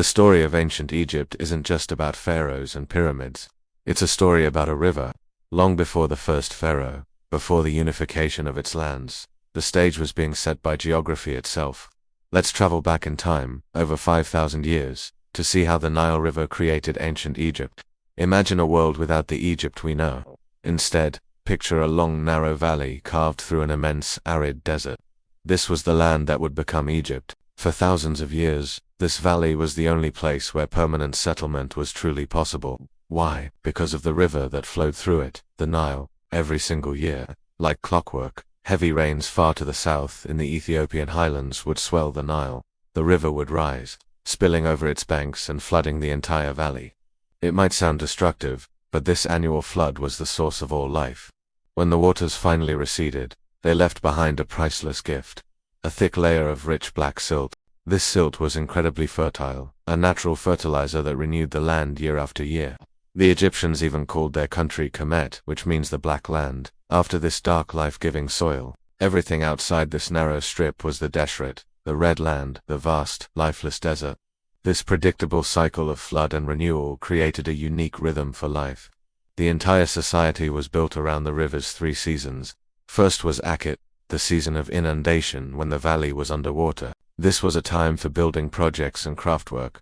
The story of ancient Egypt isn't just about pharaohs and pyramids. It's a story about a river. Long before the first pharaoh, before the unification of its lands, the stage was being set by geography itself. Let's travel back in time, over 5,000 years, to see how the Nile River created ancient Egypt. Imagine a world without the Egypt we know. Instead, picture a long narrow valley carved through an immense arid desert. This was the land that would become Egypt. For thousands of years, this valley was the only place where permanent settlement was truly possible. Why? Because of the river that flowed through it, the Nile. Every single year, like clockwork, heavy rains far to the south in the Ethiopian highlands would swell the Nile. The river would rise, spilling over its banks and flooding the entire valley. It might sound destructive, but this annual flood was the source of all life. When the waters finally receded, they left behind a priceless gift. A thick layer of rich black silt. This silt was incredibly fertile, a natural fertilizer that renewed the land year after year. The Egyptians even called their country Kemet, which means the Black Land, after this dark life-giving soil. Everything outside this narrow strip was the Deshret, the Red Land, the vast, lifeless desert. This predictable cycle of flood and renewal created a unique rhythm for life. The entire society was built around the river's 3 seasons. First was Akhet, the season of inundation when the valley was underwater. This was a time for building projects and craftwork.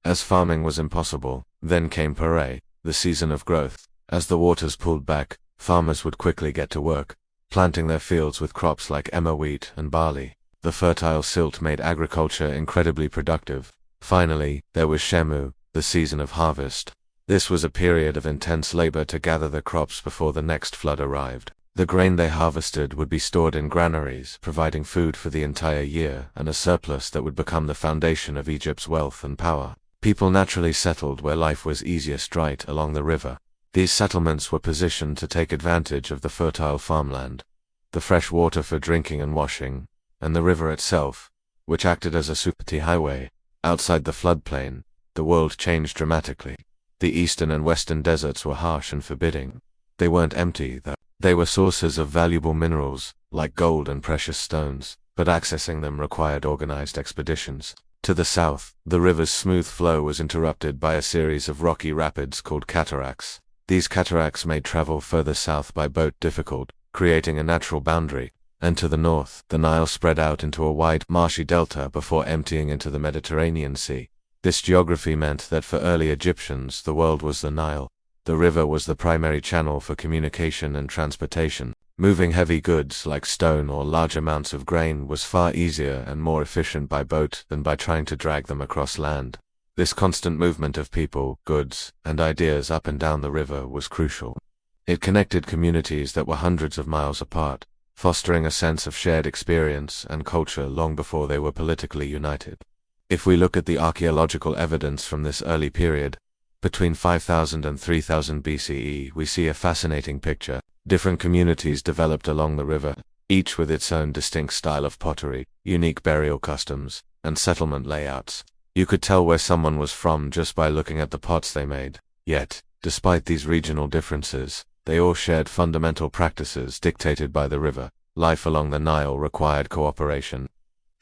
As farming was impossible, then came Pare, the season of growth. As the waters pulled back, farmers would quickly get to work, planting their fields with crops like emmer wheat and barley. The fertile silt made agriculture incredibly productive. Finally, there was Shemu, the season of harvest. This was a period of intense labor to gather the crops before the next flood arrived. The grain they harvested would be stored in granaries, providing food for the entire year and a surplus that would become the foundation of Egypt's wealth and power. People naturally settled where life was easiest, right along the river. These settlements were positioned to take advantage of the fertile farmland, the fresh water for drinking and washing, and the river itself, which acted as a superhighway. Outside the floodplain, the world changed dramatically. The eastern and western deserts were harsh and forbidding. They weren't empty, though. They were sources of valuable minerals, like gold and precious stones, but accessing them required organized expeditions. To the south, the river's smooth flow was interrupted by a series of rocky rapids called cataracts. These cataracts made travel further south by boat difficult, creating a natural boundary. And to the north, the Nile spread out into a wide, marshy delta before emptying into the Mediterranean Sea. This geography meant that for early Egyptians, the world was the Nile. The river was the primary channel for communication and transportation. Moving heavy goods like stone or large amounts of grain was far easier and more efficient by boat than by trying to drag them across land. This constant movement of people, goods, and ideas up and down the river was crucial. It connected communities that were hundreds of miles apart, fostering a sense of shared experience and culture long before they were politically united. If we look at the archaeological evidence from this early period, between 5000 and 3000 BCE, we see a fascinating picture. Different communities developed along the river, each with its own distinct style of pottery, unique burial customs, and settlement layouts. You could tell where someone was from just by looking at the pots they made. Yet, despite these regional differences, they all shared fundamental practices dictated by the river. Life along the Nile required cooperation.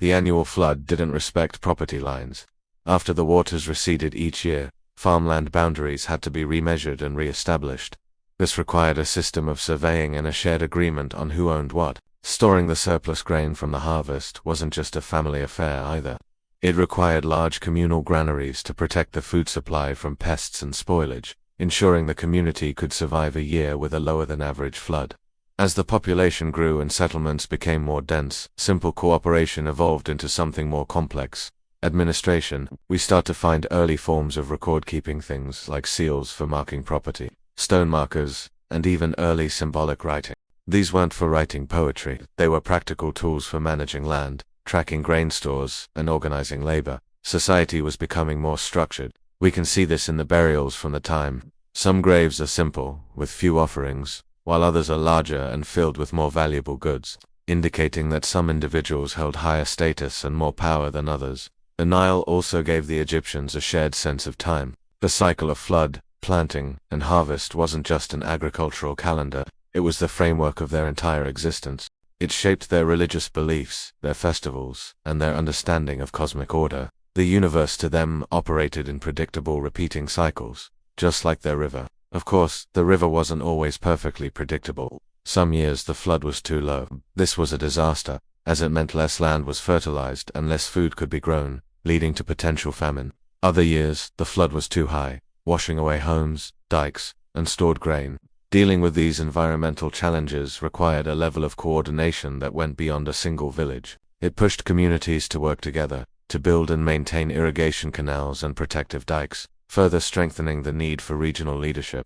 The annual flood didn't respect property lines. After the waters receded each year, farmland boundaries had to be remeasured and re-established. This required a system of surveying and a shared agreement on who owned what. Storing the surplus grain from the harvest wasn't just a family affair either. It required large communal granaries to protect the food supply from pests and spoilage, ensuring the community could survive a year with a lower-than-average flood. As the population grew and settlements became more dense, simple cooperation evolved into something more complex. Administration. We start to find early forms of record-keeping, things like seals for marking property, stone markers, and even early symbolic writing. These weren't for writing poetry, they were practical tools for managing land, tracking grain stores, and organizing labor. Society was becoming more structured. We can see this in the burials from the time. Some graves are simple, with few offerings, while others are larger and filled with more valuable goods, indicating that some individuals held higher status and more power than others. The Nile also gave the Egyptians a shared sense of time. The cycle of flood, planting, and harvest wasn't just an agricultural calendar, it was the framework of their entire existence. It shaped their religious beliefs, their festivals, and their understanding of cosmic order. The universe to them operated in predictable repeating cycles, just like their river. Of course, the river wasn't always perfectly predictable. Some years the flood was too low. This was a disaster, as it meant less land was fertilized and less food could be grown, leading to potential famine. Other years, the flood was too high, washing away homes, dikes, and stored grain. Dealing with these environmental challenges required a level of coordination that went beyond a single village. It pushed communities to work together, to build and maintain irrigation canals and protective dikes, further strengthening the need for regional leadership.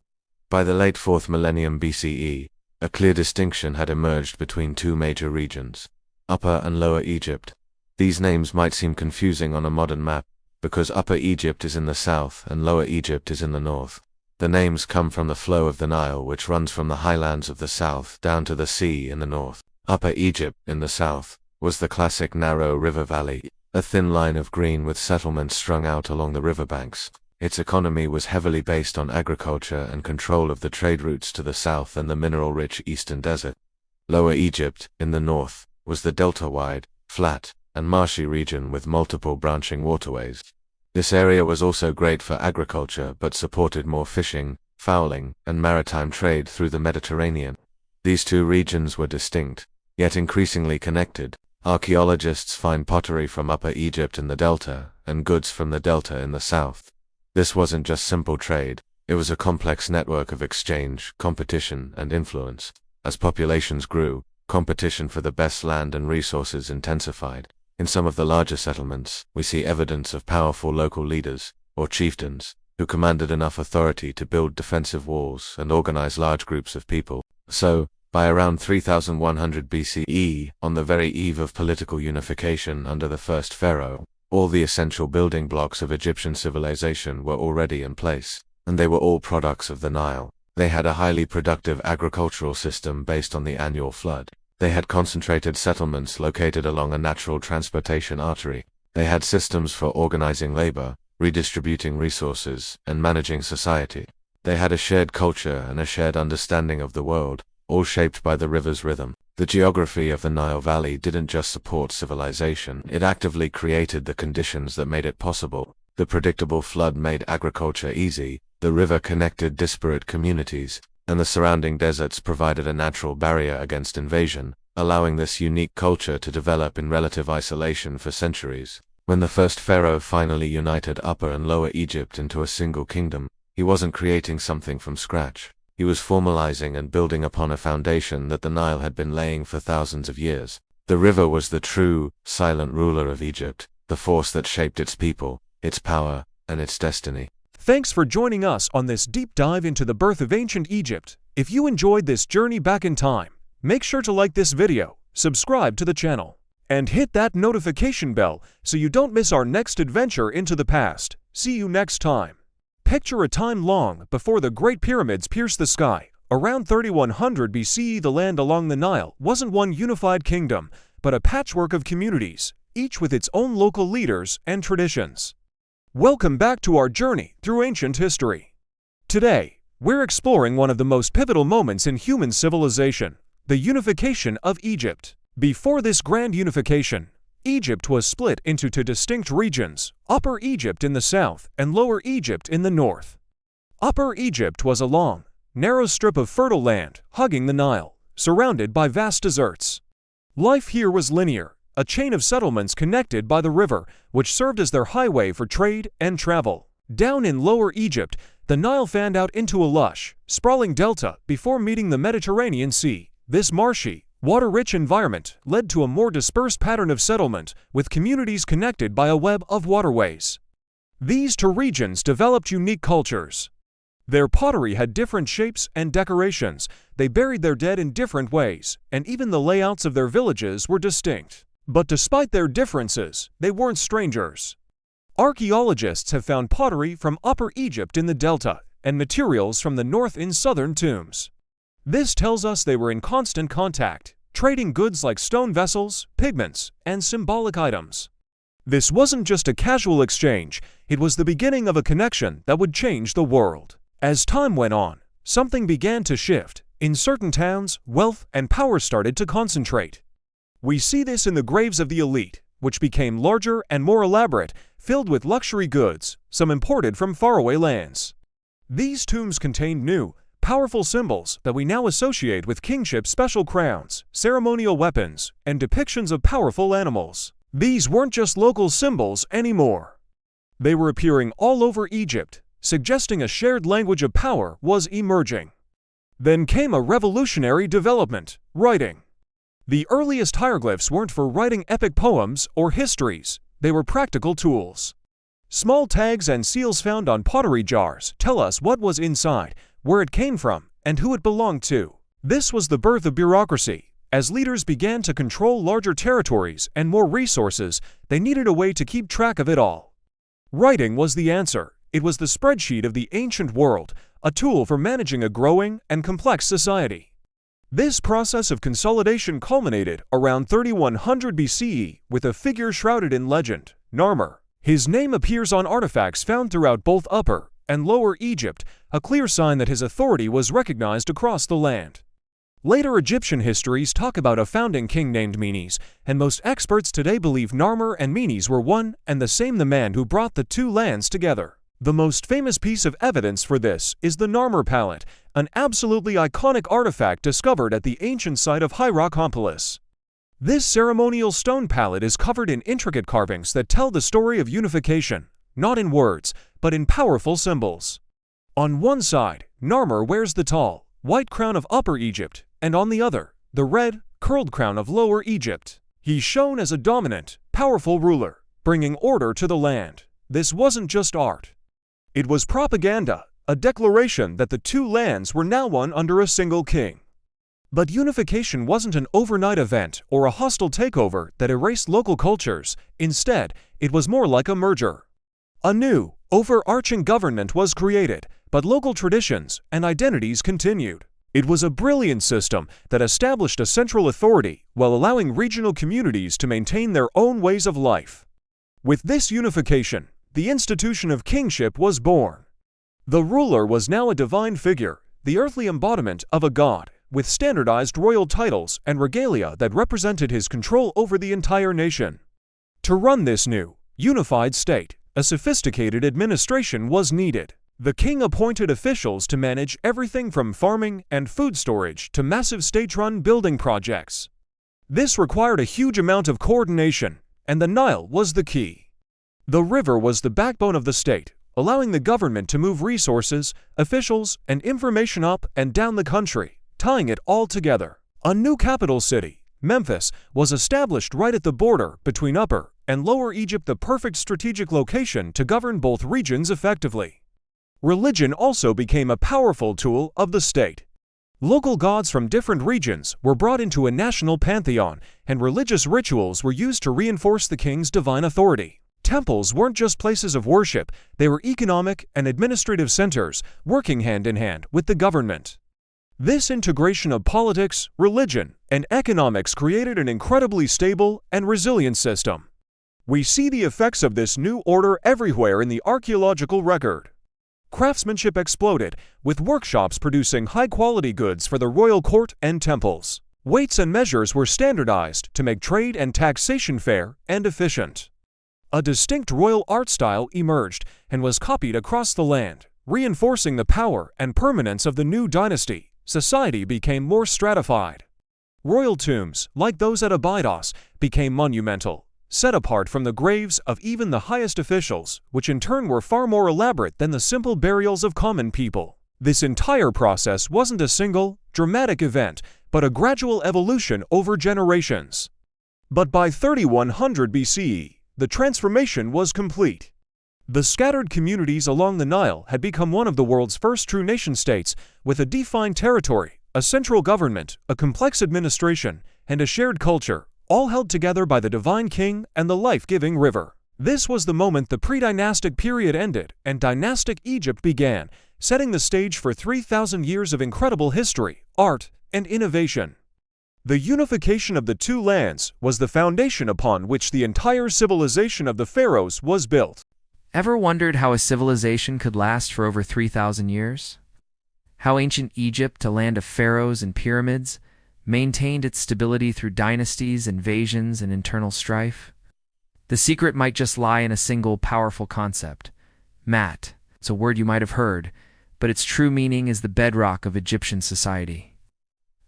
By the late 4th millennium BCE, a clear distinction had emerged between two major regions, Upper and Lower Egypt. These names might seem confusing on a modern map, because Upper Egypt is in the south and Lower Egypt is in the north. The names come from the flow of the Nile, which runs from the highlands of the south down to the sea in the north. Upper Egypt, in the south, was the classic narrow river valley, a thin line of green with settlements strung out along the riverbanks. Its economy was heavily based on agriculture and control of the trade routes to the south and the mineral-rich eastern desert. Lower Egypt, in the north, was the delta-wide, flat, and marshy region with multiple branching waterways. This area was also great for agriculture but supported more fishing, fowling, and maritime trade through the Mediterranean. These two regions were distinct, yet increasingly connected. Archaeologists find pottery from Upper Egypt in the delta, and goods from the delta in the south. This wasn't just simple trade, it was a complex network of exchange, competition, and influence. As populations grew, competition for the best land and resources intensified. In some of the larger settlements, we see evidence of powerful local leaders, or chieftains, who commanded enough authority to build defensive walls and organize large groups of people. So, by around 3100 BCE, on the very eve of political unification under the first pharaoh, all the essential building blocks of Egyptian civilization were already in place, and they were all products of the Nile. They had a highly productive agricultural system based on the annual flood. They had concentrated settlements located along a natural transportation artery. They had systems for organizing labor, redistributing resources, and managing society. They had a shared culture and a shared understanding of the world, all shaped by the river's rhythm. The geography of the Nile Valley didn't just support civilization, it actively created the conditions that made it possible. The predictable flood made agriculture easy, the river connected disparate communities, and the surrounding deserts provided a natural barrier against invasion, allowing this unique culture to develop in relative isolation for centuries. When the first pharaoh finally united Upper and Lower Egypt into a single kingdom, he wasn't creating something from scratch. He was formalizing and building upon a foundation that the Nile had been laying for thousands of years. The river was the true, silent ruler of Egypt, the force that shaped its people, its power, and its destiny. Thanks for joining us on this deep dive into the birth of ancient Egypt. If you enjoyed this journey back in time, make sure to like this video, subscribe to the channel, and hit that notification bell so you don't miss our next adventure into the past. See you next time. Picture a time long before the Great Pyramids pierced the sky. Around 3100 BCE, the land along the Nile wasn't one unified kingdom, but a patchwork of communities, each with its own local leaders and traditions. Welcome back to our journey through ancient history. Today, we're exploring one of the most pivotal moments in human civilization, the unification of Egypt. Before this grand unification, Egypt was split into two distinct regions, Upper Egypt in the south and Lower Egypt in the north. Upper Egypt was a long, narrow strip of fertile land hugging the Nile, surrounded by vast deserts. Life here was linear, a chain of settlements connected by the river, which served as their highway for trade and travel. Down in Lower Egypt, the Nile fanned out into a lush, sprawling delta before meeting the Mediterranean Sea. This marshy, water-rich environment led to a more dispersed pattern of settlement, with communities connected by a web of waterways. These two regions developed unique cultures. Their pottery had different shapes and decorations, they buried their dead in different ways, and even the layouts of their villages were distinct. But despite their differences, they weren't strangers. Archaeologists have found pottery from Upper Egypt in the Delta, and materials from the north in southern tombs. This tells us they were in constant contact, trading goods like stone vessels, pigments, and symbolic items. This wasn't just a casual exchange, it was the beginning of a connection that would change the world. As time went on, something began to shift. In certain towns, wealth and power started to concentrate. We see this in the graves of the elite, which became larger and more elaborate, filled with luxury goods, some imported from faraway lands. These tombs contained new, powerful symbols that we now associate with kingship: special crowns, ceremonial weapons, and depictions of powerful animals. These weren't just local symbols anymore. They were appearing all over Egypt, suggesting a shared language of power was emerging. Then came a revolutionary development: writing. The earliest hieroglyphs weren't for writing epic poems or histories, they were practical tools. Small tags and seals found on pottery jars tell us what was inside, where it came from, and who it belonged to. This was the birth of bureaucracy. As leaders began to control larger territories and more resources, they needed a way to keep track of it all. Writing was the answer. It was the spreadsheet of the ancient world, a tool for managing a growing and complex society. This process of consolidation culminated around 3100 BCE with a figure shrouded in legend, Narmer. His name appears on artifacts found throughout both Upper and Lower Egypt, a clear sign that his authority was recognized across the land. Later Egyptian histories talk about a founding king named Menes, and most experts today believe Narmer and Menes were one and the same, the man who brought the two lands together. The most famous piece of evidence for this is the Narmer palette, an absolutely iconic artifact discovered at the ancient site of Hierakonpolis. This ceremonial stone palette is covered in intricate carvings that tell the story of unification, not in words, but in powerful symbols. On one side, Narmer wears the tall, white crown of Upper Egypt, and on the other, the red, curled crown of Lower Egypt. He's shown as a dominant, powerful ruler, bringing order to the land. This wasn't just art. It was propaganda, a declaration that the two lands were now one under a single king. But unification wasn't an overnight event or a hostile takeover that erased local cultures. Instead, it was more like a merger. A new, overarching government was created, but local traditions and identities continued. It was a brilliant system that established a central authority while allowing regional communities to maintain their own ways of life. With this unification, the institution of kingship was born. The ruler was now a divine figure, the earthly embodiment of a god, with standardized royal titles and regalia that represented his control over the entire nation. To run this new, unified state, a sophisticated administration was needed. The king appointed officials to manage everything from farming and food storage to massive state-run building projects. This required a huge amount of coordination, and the Nile was the key. The river was the backbone of the state, allowing the government to move resources, officials, and information up and down the country, tying it all together. A new capital city, Memphis, was established right at the border between Upper and Lower Egypt, the perfect strategic location to govern both regions effectively. Religion also became a powerful tool of the state. Local gods from different regions were brought into a national pantheon, and religious rituals were used to reinforce the king's divine authority. Temples weren't just places of worship, they were economic and administrative centers, working hand in hand with the government. This integration of politics, religion, and economics created an incredibly stable and resilient system. We see the effects of this new order everywhere in the archaeological record. Craftsmanship exploded, with workshops producing high-quality goods for the royal court and temples. Weights and measures were standardized to make trade and taxation fair and efficient. A distinct royal art style emerged and was copied across the land, reinforcing the power and permanence of the new dynasty. Society became more stratified. Royal tombs, like those at Abydos, became monumental, set apart from the graves of even the highest officials, which in turn were far more elaborate than the simple burials of common people. This entire process wasn't a single, dramatic event, but a gradual evolution over generations. But by 3100 BCE, the transformation was complete. The scattered communities along the Nile had become one of the world's first true nation-states, with a defined territory, a central government, a complex administration, and a shared culture, all held together by the divine king and the life-giving river. This was the moment the pre-dynastic period ended and dynastic Egypt began, setting the stage for 3,000 years of incredible history, art, and innovation. The unification of the two lands was the foundation upon which the entire civilization of the pharaohs was built. Ever wondered how a civilization could last for over 3,000 years? How ancient Egypt, a land of pharaohs and pyramids, maintained its stability through dynasties, invasions, and internal strife? The secret might just lie in a single powerful concept. Mat. It's a word you might have heard, but its true meaning is the bedrock of Egyptian society.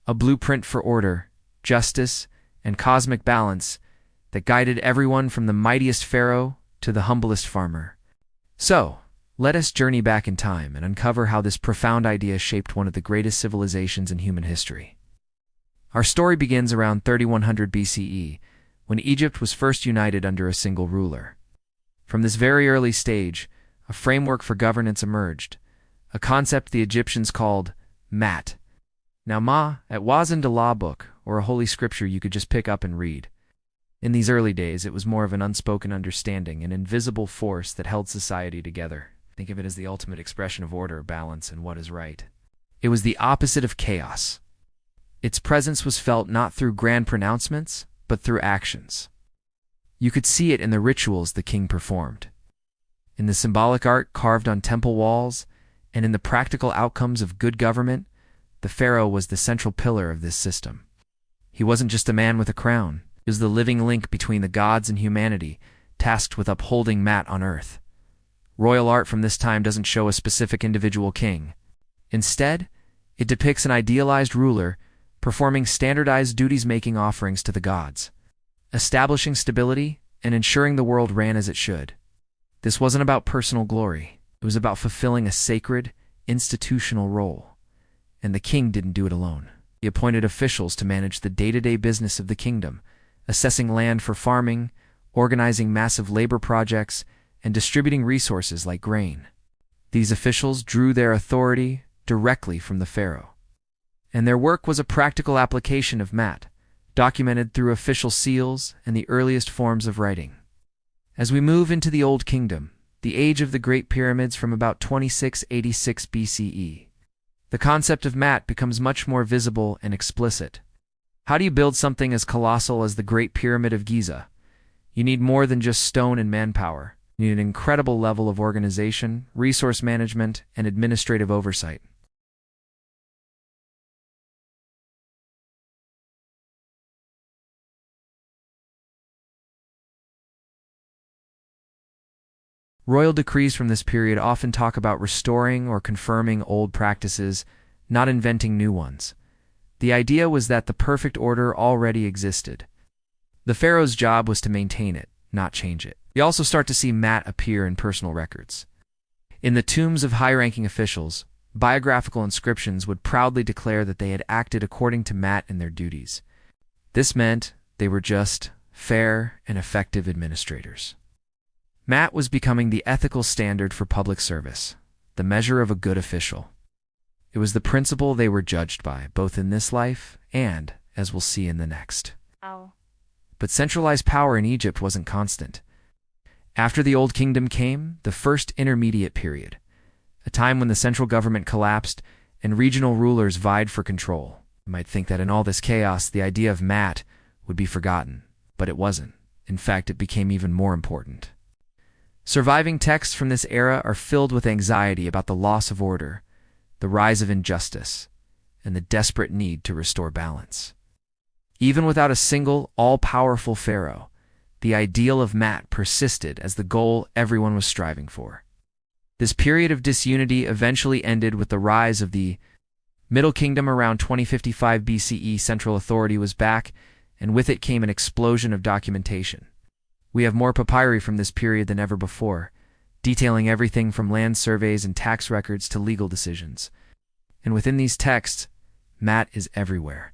A blueprint for order, justice, and cosmic balance that guided everyone from the mightiest pharaoh to the humblest farmer. So, let us journey back in time and uncover how this profound idea shaped one of the greatest civilizations in human history. Our story begins around 3100 BCE, when Egypt was first united under a single ruler. From this very early stage, a framework for governance emerged, a concept the Egyptians called Mat. Now Ma, it wasn't a law book or a holy scripture you could just pick up and read. In these early days, it was more of an unspoken understanding, an invisible force that held society together. Think of it as the ultimate expression of order, balance, and what is right. It was the opposite of chaos. Its presence was felt not through grand pronouncements, but through actions. You could see it in the rituals the king performed, in the symbolic art carved on temple walls, and in the practical outcomes of good government. The pharaoh was the central pillar of this system. He wasn't just a man with a crown. He was the living link between the gods and humanity, tasked with upholding Mat on earth. Royal art from this time doesn't show a specific individual king. Instead, it depicts an idealized ruler performing standardized duties, making offerings to the gods, establishing stability, and ensuring the world ran as it should. This wasn't about personal glory. It was about fulfilling a sacred, institutional role. And the king didn't do it alone. He appointed officials to manage the day-to-day business of the kingdom, assessing land for farming, organizing massive labor projects, and distributing resources like grain. These officials drew their authority directly from the pharaoh. And their work was a practical application of Mat, documented through official seals and the earliest forms of writing. As we move into the Old Kingdom, the age of the Great Pyramids from about 2686 BCE, the concept of Mat becomes much more visible and explicit. How do you build something as colossal as the Great Pyramid of Giza? You need more than just stone and manpower. You need an incredible level of organization, resource management, and administrative oversight. Royal decrees from this period often talk about restoring or confirming old practices, not inventing new ones. The idea was that the perfect order already existed. The pharaoh's job was to maintain it, not change it. We also start to see Mat appear in personal records. In the tombs of high-ranking officials, biographical inscriptions would proudly declare that they had acted according to Mat in their duties. This meant they were just, fair, and effective administrators. Mat was becoming the ethical standard for public service, the measure of a good official. It was the principle they were judged by, both in this life and, as we'll see, in the next. But centralized power in Egypt wasn't constant. After the Old Kingdom came the first intermediate period, a time when the central government collapsed and regional rulers vied for control. You might think that in all this chaos, the idea of Mat would be forgotten, but it wasn't. In fact, it became even more important. Surviving texts from this era are filled with anxiety about the loss of order, the rise of injustice, and the desperate need to restore balance. Even without a single, all-powerful pharaoh, the ideal of Mat persisted as the goal everyone was striving for. This period of disunity eventually ended with the rise of the Middle Kingdom around 2055 BCE. Central authority was back, and with it came an explosion of documentation. We have more papyri from this period than ever before, detailing everything from land surveys and tax records to legal decisions. And within these texts, Mat is everywhere.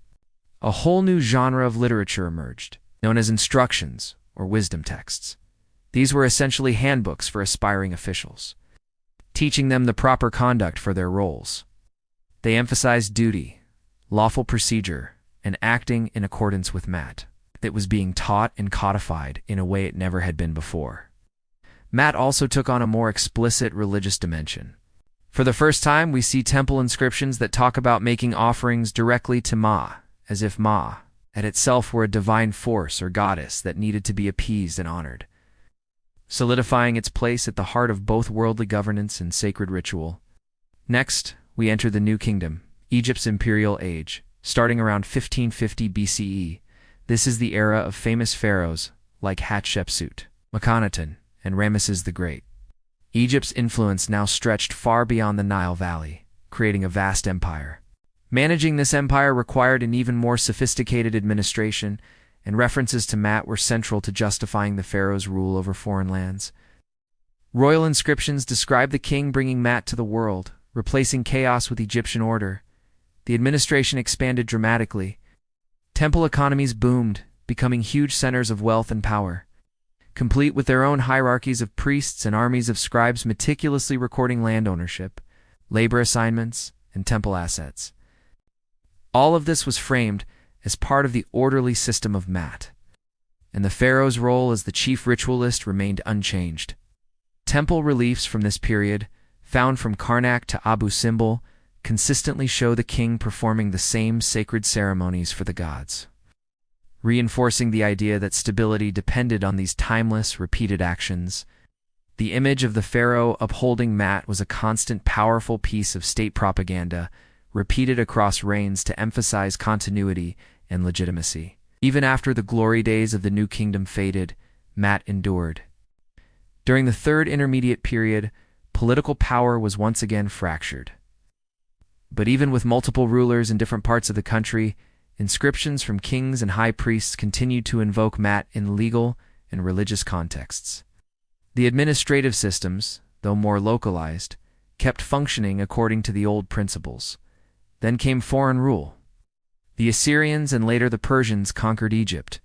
A whole new genre of literature emerged, known as instructions or wisdom texts. These were essentially handbooks for aspiring officials, teaching them the proper conduct for their roles. They emphasized duty, lawful procedure, and acting in accordance with Mat. That was being taught and codified in a way it never had been before. Mat also took on a more explicit religious dimension. For the first time, we see temple inscriptions that talk about making offerings directly to Ma, as if Ma, at itself, were a divine force or goddess that needed to be appeased and honored, solidifying its place at the heart of both worldly governance and sacred ritual. Next, we enter the New Kingdom, Egypt's imperial age, starting around 1550 BCE. This is the era of famous pharaohs like Hatshepsut, Akhenaten, and Ramesses the Great. Egypt's influence now stretched far beyond the Nile Valley, creating a vast empire. Managing this empire required an even more sophisticated administration, and references to Maat were central to justifying the pharaoh's rule over foreign lands. Royal inscriptions describe the king bringing Maat to the world, replacing chaos with Egyptian order. The administration expanded dramatically. Temple economies boomed, becoming huge centers of wealth and power, complete with their own hierarchies of priests and armies of scribes meticulously recording land ownership, labor assignments, and temple assets. All of this was framed as part of the orderly system of Maat, and the pharaoh's role as the chief ritualist remained unchanged. Temple reliefs from this period, found from Karnak to Abu Simbel, consistently show the king performing the same sacred ceremonies for the gods, reinforcing the idea that stability depended on these timeless, repeated actions. The image of the pharaoh upholding Maat was a constant, powerful piece of state propaganda, repeated across reigns to emphasize continuity and legitimacy. Even after the glory days of the New Kingdom faded, Maat endured. During the Third Intermediate Period, political power was once again fractured. But even with multiple rulers in different parts of the country, inscriptions from kings and high priests continued to invoke Maat in legal and religious contexts. The administrative systems, though more localized, kept functioning according to the old principles. Then came foreign rule. The Assyrians and later the Persians conquered Egypt,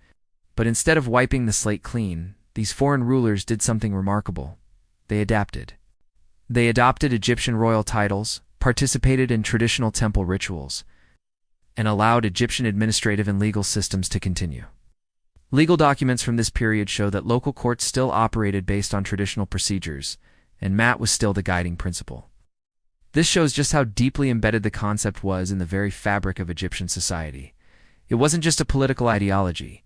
but instead of wiping the slate clean, these foreign rulers did something remarkable. They adapted. They adopted Egyptian royal titles, participated in traditional temple rituals, and allowed Egyptian administrative and legal systems to continue. Legal documents from this period show that local courts still operated based on traditional procedures, and Maat was still the guiding principle. This shows just how deeply embedded the concept was in the very fabric of Egyptian society. It wasn't just a political ideology.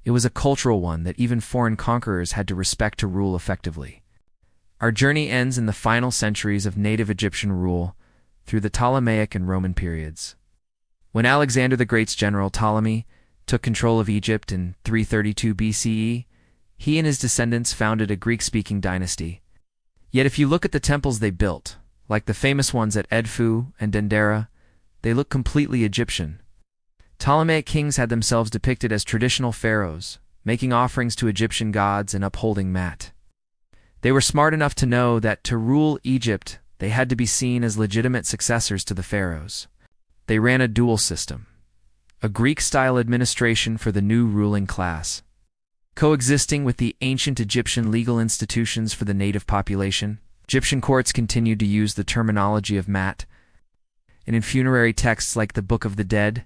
It was a cultural one that even foreign conquerors had to respect to rule effectively. Our journey ends in the final centuries of native Egyptian rule, through the Ptolemaic and Roman periods. When Alexander the Great's general Ptolemy took control of Egypt in 332 BCE, he and his descendants founded a Greek-speaking dynasty. Yet if you look at the temples they built, like the famous ones at Edfu and Dendera, they look completely Egyptian. Ptolemaic kings had themselves depicted as traditional pharaohs, making offerings to Egyptian gods and upholding Maat. They were smart enough to know that to rule Egypt, they had to be seen as legitimate successors to the pharaohs. They ran a dual system, a Greek-style administration for the new ruling class, coexisting with the ancient Egyptian legal institutions for the native population. Egyptian courts continued to use the terminology of Maat, and in funerary texts like the Book of the Dead,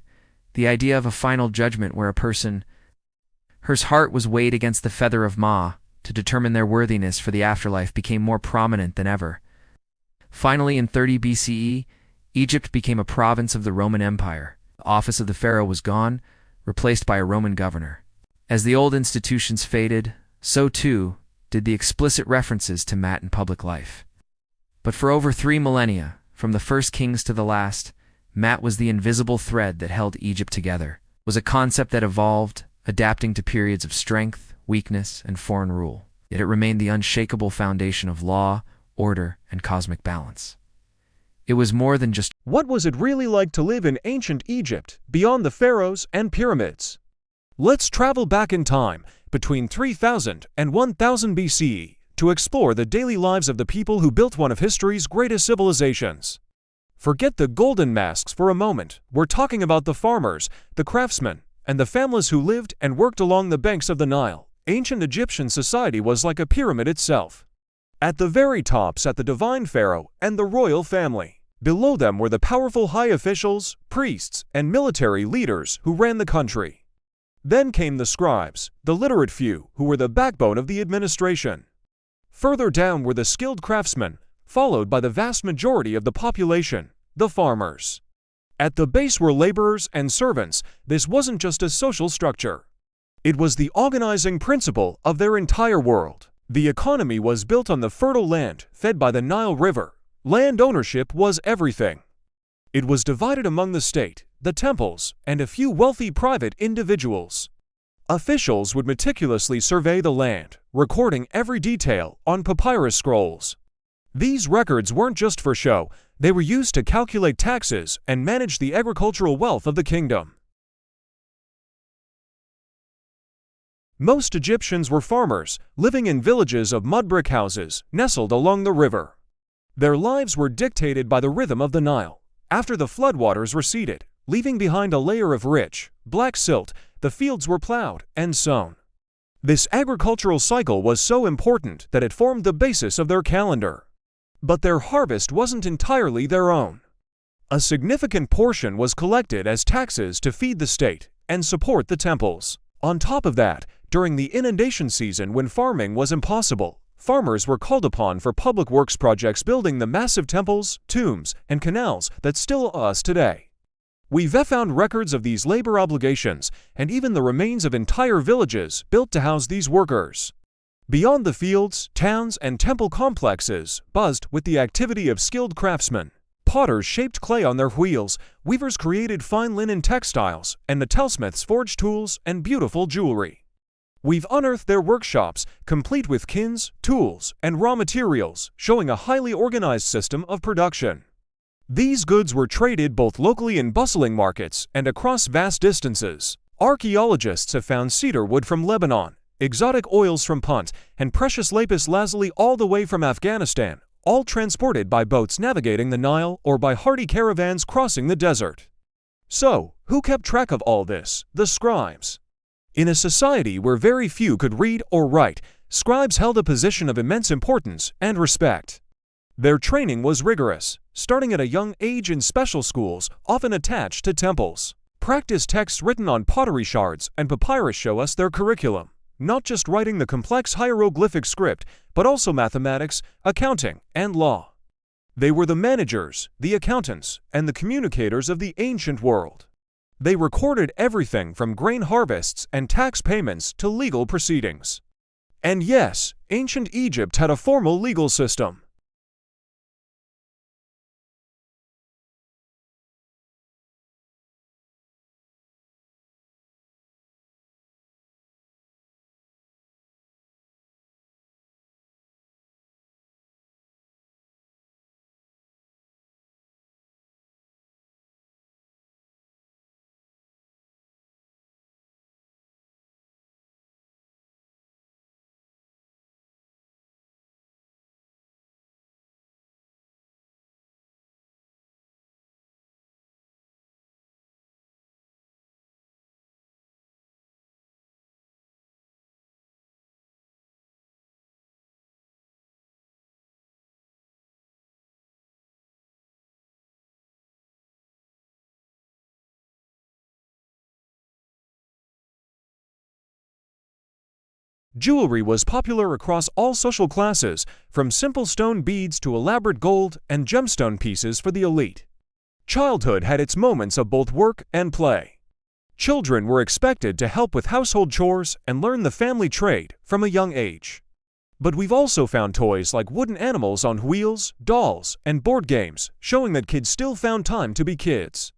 the idea of a final judgment where a person whose heart was weighed against the feather of Ma to determine their worthiness for the afterlife became more prominent than ever. Finally, in 30 BCE, Egypt became a province of the Roman Empire. The office of the pharaoh was gone, replaced by a Roman governor. As the old institutions faded, so too did the explicit references to Maat in public life. But for over 3 millennia, from the first kings to the last, Maat was the invisible thread that held Egypt together. It was a concept that evolved, adapting to periods of strength, weakness, and foreign rule. Yet it remained the unshakable foundation of law, order, and cosmic balance. It was more than just... What was it really like to live in ancient Egypt, beyond the pharaohs and pyramids? Let's travel back in time, between 3000 and 1000 BCE, to explore the daily lives of the people who built one of history's greatest civilizations. Forget the golden masks for a moment. We're talking about the farmers, the craftsmen, and the families who lived and worked along the banks of the Nile. Ancient Egyptian society was like a pyramid itself. At the very top sat the divine pharaoh and the royal family. Below them were the powerful high officials, priests, and military leaders who ran the country. Then came the scribes, the literate few, who were the backbone of the administration. Further down were the skilled craftsmen, followed by the vast majority of the population, the farmers. At the base were laborers and servants. This wasn't just a social structure. It was the organizing principle of their entire world. The economy was built on the fertile land fed by the Nile River. Land ownership was everything. It was divided among the state, the temples, and a few wealthy private individuals. Officials would meticulously survey the land, recording every detail on papyrus scrolls. These records weren't just for show, they were used to calculate taxes and manage the agricultural wealth of the kingdom. Most Egyptians were farmers, living in villages of mud brick houses nestled along the river. Their lives were dictated by the rhythm of the Nile. After the floodwaters receded, leaving behind a layer of rich, black silt, the fields were plowed and sown. This agricultural cycle was so important that it formed the basis of their calendar. But their harvest wasn't entirely their own. A significant portion was collected as taxes to feed the state and support the temples. On top of that, during the inundation season when farming was impossible, farmers were called upon for public works projects building the massive temples, tombs, and canals that still are us today. We've found records of these labor obligations and even the remains of entire villages built to house these workers. Beyond the fields, towns, and temple complexes buzzed with the activity of skilled craftsmen. Potters shaped clay on their wheels, weavers created fine linen textiles, and metalsmiths forged tools and beautiful jewelry. We've unearthed their workshops, complete with kilns, tools, and raw materials, showing a highly organized system of production. These goods were traded both locally in bustling markets and across vast distances. Archaeologists have found cedar wood from Lebanon, exotic oils from Punt, and precious lapis lazuli all the way from Afghanistan, all transported by boats navigating the Nile or by hardy caravans crossing the desert. So, who kept track of all this? The scribes. In a society where very few could read or write, scribes held a position of immense importance and respect. Their training was rigorous, starting at a young age in special schools, often attached to temples. Practice texts written on pottery shards and papyrus show us their curriculum, not just writing the complex hieroglyphic script, but also mathematics, accounting, and law. They were the managers, the accountants, and the communicators of the ancient world. They recorded everything from grain harvests and tax payments to legal proceedings. And yes, ancient Egypt had a formal legal system. Jewelry was popular across all social classes, from simple stone beads to elaborate gold and gemstone pieces for the elite. Childhood had its moments of both work and play. Children were expected to help with household chores and learn the family trade from a young age. But we've also found toys like wooden animals on wheels, dolls, and board games, showing that kids still found time to be kids.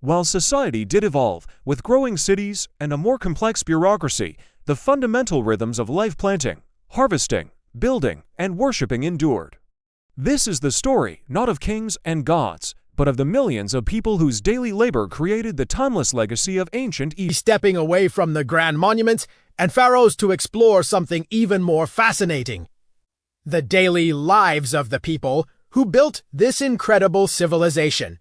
While society did evolve, with growing cities and a more complex bureaucracy, the fundamental rhythms of life planting, harvesting, building, and worshipping endured. This is the story not of kings and gods, but of the millions of people whose daily labor created the timeless legacy of ancient Egypt. Stepping away from the grand monuments and pharaohs to explore something even more fascinating: the daily lives of the people who built this incredible civilization.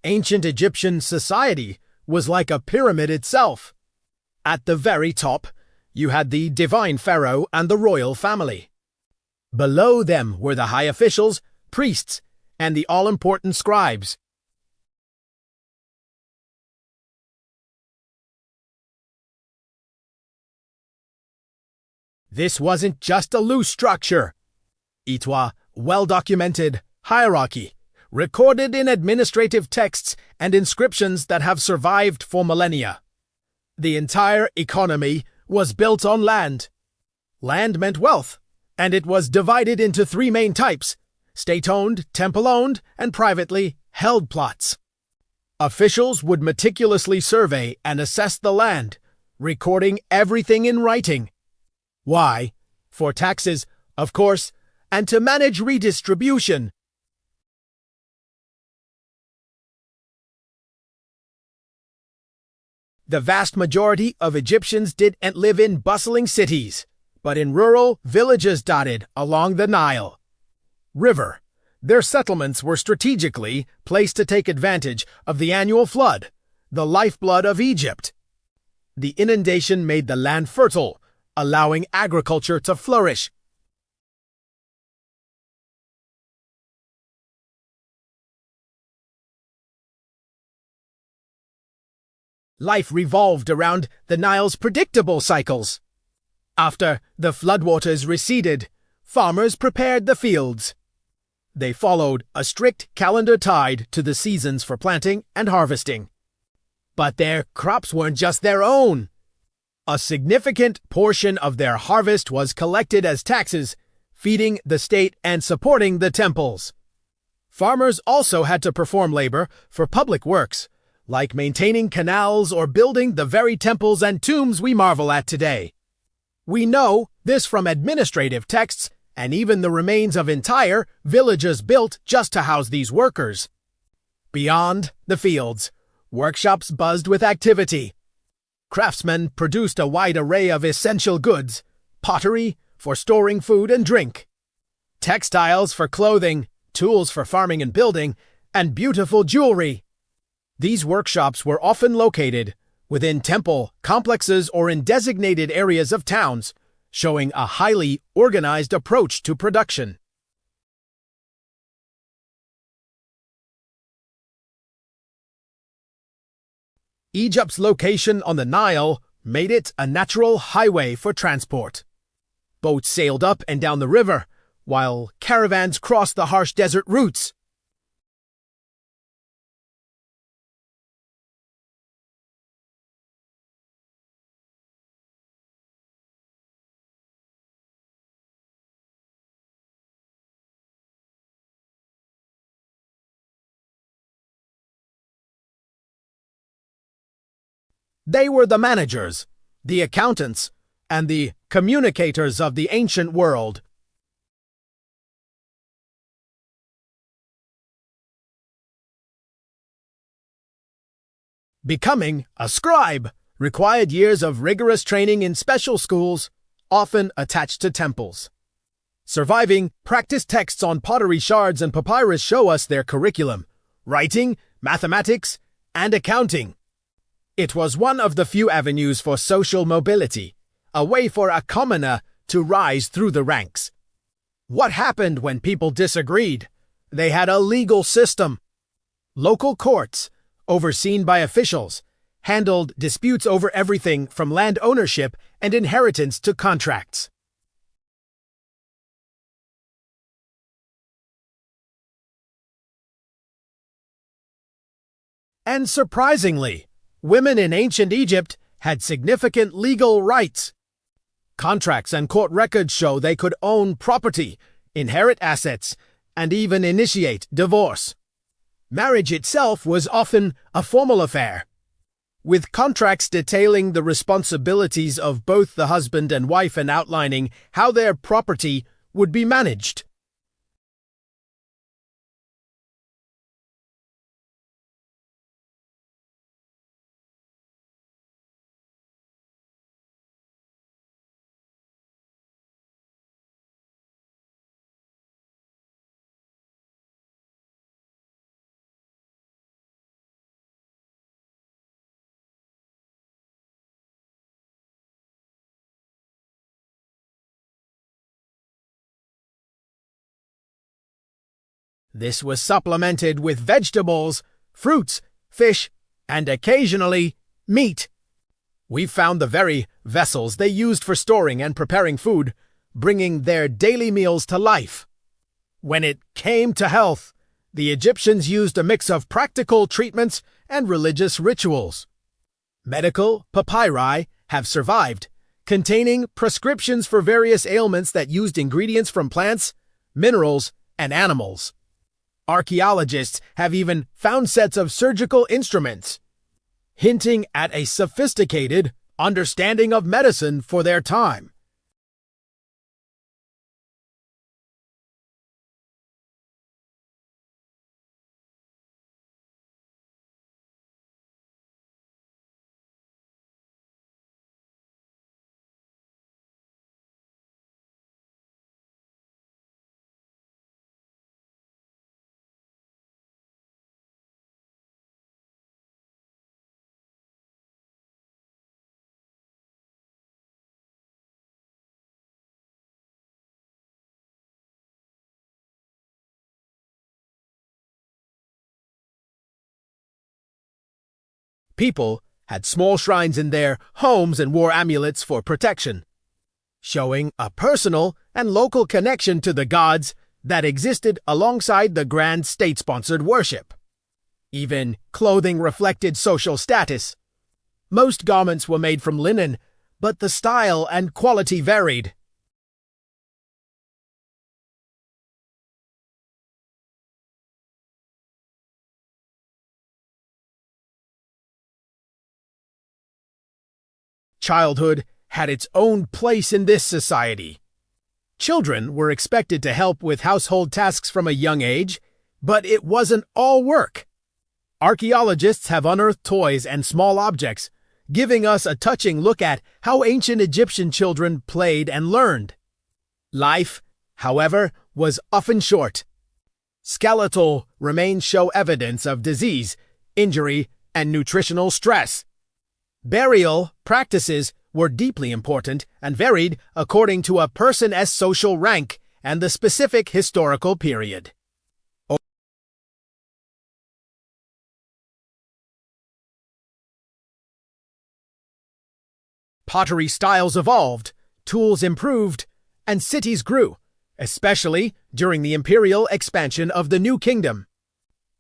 Ancient Egyptian society was like a pyramid itself. At the very top, you had the divine pharaoh and the royal family. Below them were the high officials, priests, and the all-important scribes. This wasn't just a loose structure. It was well-documented hierarchy, recorded in administrative texts and inscriptions that have survived for millennia. The entire economy was built on land. Land meant wealth, and it was divided into three main types: state-owned, temple-owned, and privately held plots. Officials would meticulously survey and assess the land, recording everything in writing. Why? For taxes, of course, and to manage redistribution. The vast majority of Egyptians didn't live in bustling cities, but in rural villages dotted along the Nile River. Their settlements were strategically placed to take advantage of the annual flood, the lifeblood of Egypt. The inundation made the land fertile, allowing agriculture to flourish. Life revolved around the Nile's predictable cycles. After the floodwaters receded, farmers prepared the fields. They followed a strict calendar tied to the seasons for planting and harvesting. But their crops weren't just their own. A significant portion of their harvest was collected as taxes, feeding the state and supporting the temples. Farmers also had to perform labor for public works, like maintaining canals or building the very temples and tombs we marvel at today. We know this from administrative texts and even the remains of entire villages built just to house these workers. Beyond the fields, workshops buzzed with activity. Craftsmen produced a wide array of essential goods: pottery for storing food and drink, textiles for clothing, tools for farming and building, and beautiful jewelry. These workshops were often located within temple complexes or in designated areas of towns, showing a highly organized approach to production. Egypt's location on the Nile made it a natural highway for transport. Boats sailed up and down the river, while caravans crossed the harsh desert routes. They were the managers, the accountants, and the communicators of the ancient world. Becoming a scribe required years of rigorous training in special schools, often attached to temples. Surviving practice texts on pottery shards and papyrus show us their curriculum: writing, mathematics, and accounting. It was one of the few avenues for social mobility, a way for a commoner to rise through the ranks. What happened when people disagreed? They had a legal system. Local courts, overseen by officials, handled disputes over everything from land ownership and inheritance to contracts. And surprisingly, women in ancient Egypt had significant legal rights. Contracts and court records show they could own property, inherit assets, and even initiate divorce. Marriage itself was often a formal affair, with contracts detailing the responsibilities of both the husband and wife and outlining how their property would be managed. This was supplemented with vegetables, fruits, fish, and occasionally meat. We found the very vessels they used for storing and preparing food, bringing their daily meals to life. When it came to health, the Egyptians used a mix of practical treatments and religious rituals. Medical papyri have survived, containing prescriptions for various ailments that used ingredients from plants, minerals, and animals. Archaeologists have even found sets of surgical instruments, hinting at a sophisticated understanding of medicine for their time. People had small shrines in their homes and wore amulets for protection, showing a personal and local connection to the gods that existed alongside the grand state-sponsored worship. Even clothing reflected social status. Most garments were made from linen, but the style and quality varied. Childhood had its own place in this society. Children were expected to help with household tasks from a young age, but it wasn't all work. Archaeologists have unearthed toys and small objects, giving us a touching look at how ancient Egyptian children played and learned. Life, however, was often short. Skeletal remains show evidence of disease, injury, and nutritional stress. Burial practices were deeply important and varied according to a person's social rank and the specific historical period. Pottery styles evolved, tools improved, and cities grew, especially during the imperial expansion of the New Kingdom.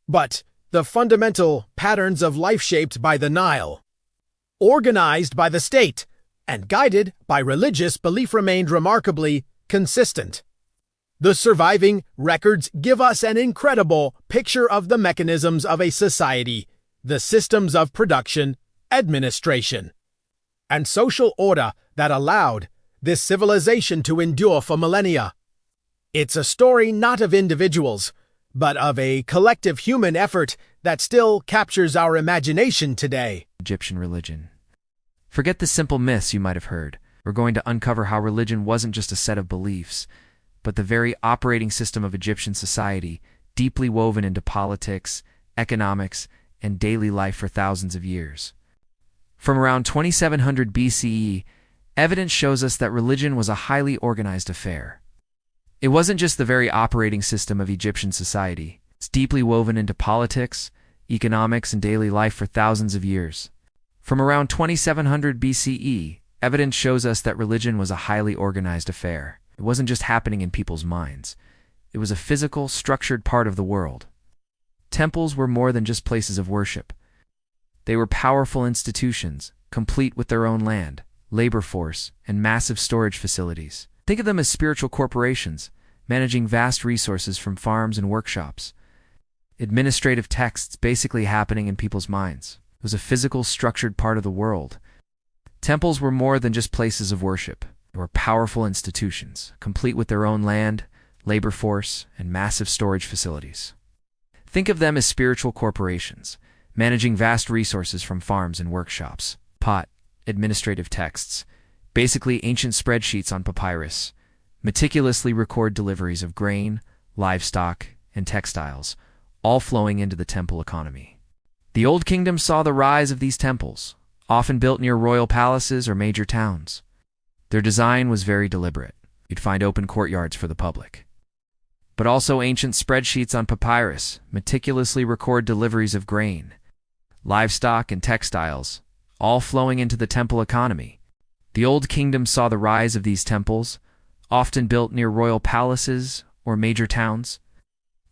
But the fundamental patterns of life shaped by the Nile, organized by the state, and guided by religious belief remained remarkably consistent. The surviving records give us an incredible picture of the mechanisms of a society, the systems of production, administration, and social order that allowed this civilization to endure for millennia. It's a story not of individuals, but of a collective human effort that still captures our imagination today. Egyptian religion. Forget the simple myths you might have heard. We're going to uncover how religion wasn't just a set of beliefs, but the very operating system of Egyptian society, deeply woven into politics, economics, and daily life for thousands of years. From around 2700 BCE, evidence shows us that religion was a highly organized affair. It wasn't just the very operating system of Egyptian society. It's deeply woven into politics, economics, and daily life for thousands of years. From around 2700 BCE, evidence shows us that religion was a highly organized affair. It wasn't just happening in people's minds. It was a physical, structured part of the world. Temples were more than just places of worship. They were powerful institutions, complete with their own land, labor force, and massive storage facilities. Think of them as spiritual corporations, managing vast resources from farms and workshops. Administrative texts basically happening in people's minds. It was a physical, structured part of the world. Temples were more than just places of worship. They were powerful institutions, complete with their own land, labor force, and massive storage facilities. Think of them as spiritual corporations, managing vast resources from farms and workshops. Administrative texts, basically ancient spreadsheets on papyrus, meticulously record deliveries of grain, livestock, and textiles, all flowing into the temple economy. The Old Kingdom saw the rise of these temples, often built near royal palaces or major towns. Their design was very deliberate. You'd find open courtyards for the public. But also ancient spreadsheets on papyrus meticulously record deliveries of grain, livestock, and textiles, all flowing into the temple economy. The Old Kingdom saw the rise of these temples, often built near royal palaces or major towns.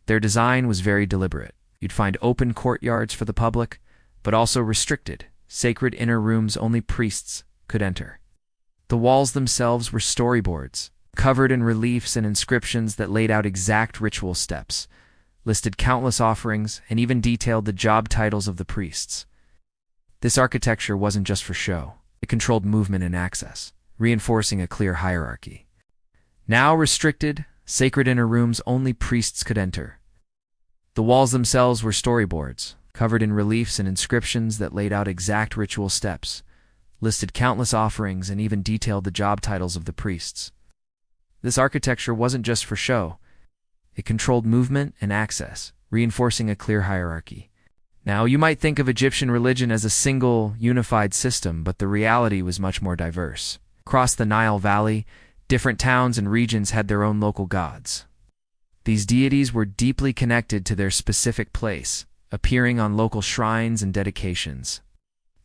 Their design was very deliberate. You'd find open courtyards for the public, but also restricted, sacred inner rooms only priests could enter. The walls themselves were storyboards, covered in reliefs and inscriptions that laid out exact ritual steps, listed countless offerings, and even detailed the job titles of the priests. This architecture wasn't just for show. It controlled movement and access, reinforcing a clear hierarchy. Now restricted, sacred inner rooms only priests could enter. The walls themselves were storyboards, covered in reliefs and inscriptions that laid out exact ritual steps, listed countless offerings, and even detailed the job titles of the priests. This architecture wasn't just for show. It controlled movement and access, reinforcing a clear hierarchy. Now, you might think of Egyptian religion as a single, unified system, but the reality was much more diverse. Across the Nile Valley, different towns and regions had their own local gods. These deities were deeply connected to their specific place, appearing on local shrines and dedications.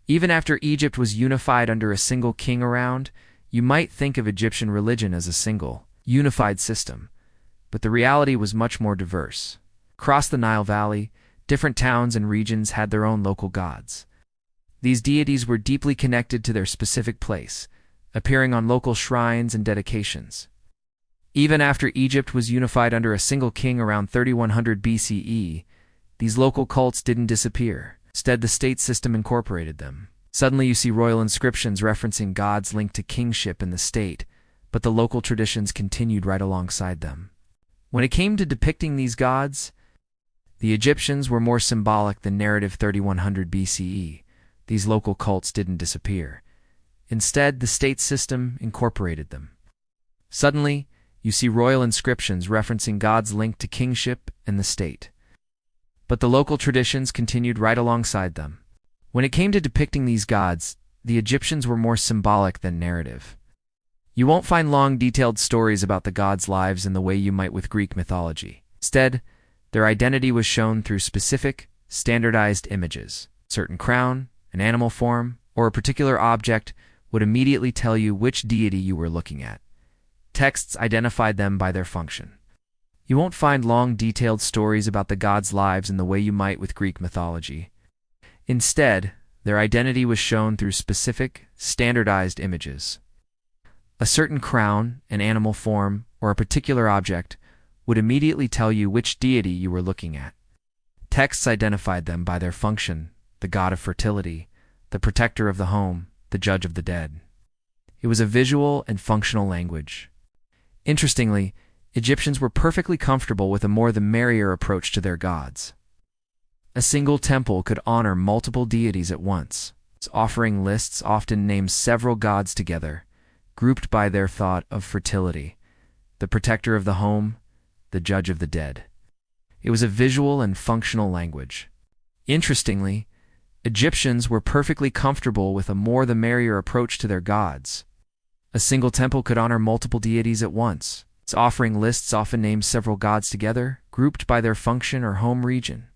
Even after Egypt was unified under a single king around, you might think of Egyptian religion as a single, unified system, but the reality was much more diverse. Across the Nile Valley, different towns and regions had their own local gods. These deities were deeply connected to their specific place, appearing on local shrines and dedications. Even after Egypt was unified under a single king around 3100 BCE, these local cults didn't disappear. Instead, the state system incorporated them. Suddenly you see royal inscriptions referencing gods linked to kingship in the state, but the local traditions continued right alongside them. When it came to depicting these gods, the Egyptians were more symbolic than narrative 3100 BCE. These local cults didn't disappear. Instead, the state system incorporated them. Suddenly, you see royal inscriptions referencing gods linked to kingship and the state. But the local traditions continued right alongside them. When it came to depicting these gods, the Egyptians were more symbolic than narrative. You won't find long, detailed stories about the gods' lives in the way you might with Greek mythology. Instead, their identity was shown through specific, standardized images. A certain crown, an animal form, or a particular object would immediately tell you which deity you were looking at. Texts identified them by their function. You won't find long, detailed stories about the gods' lives in the way you might with Greek mythology. Instead, their identity was shown through specific, standardized images. A certain crown, an animal form, or a particular object would immediately tell you which deity you were looking at. Texts identified them by their function: the god of fertility, the protector of the home, the judge of the dead. It was a visual and functional language. Interestingly, Egyptians were perfectly comfortable with a more the merrier approach to their gods. A single temple could honor multiple deities at once. Its offering lists often named several gods together, grouped by their thought of fertility, the protector of the home, the judge of the dead. It was a visual and functional language. Interestingly, Egyptians were perfectly comfortable with a more the merrier approach to their gods. A single temple could honor multiple deities at once. Its offering lists often named several gods together, grouped by their function or home region.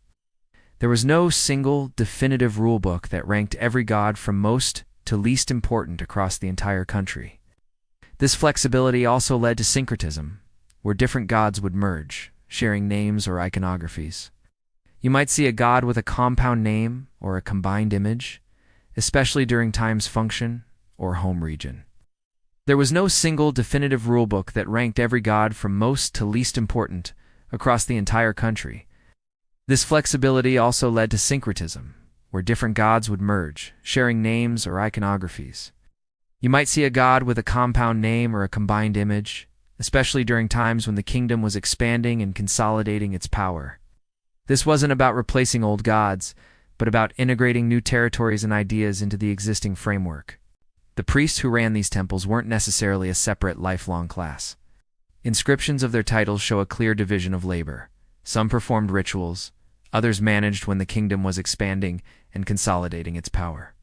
There was no single, definitive rulebook that ranked every god from most to least important across the entire country. This flexibility also led to syncretism, where different gods would merge, sharing names or iconographies. You might see a god with a compound name or a combined image, especially during time's function or home region. There was no single definitive rulebook that ranked every god from most to least important across the entire country. This flexibility also led to syncretism, where different gods would merge, sharing names or iconographies. You might see a god with a compound name or a combined image, especially during times when the kingdom was expanding and consolidating its power. This wasn't about replacing old gods, but about integrating new territories and ideas into the existing framework. The priests who ran these temples weren't necessarily a separate, lifelong class. Inscriptions of their titles show a clear division of labor. Some performed rituals, others managed when the kingdom was expanding and consolidating its power.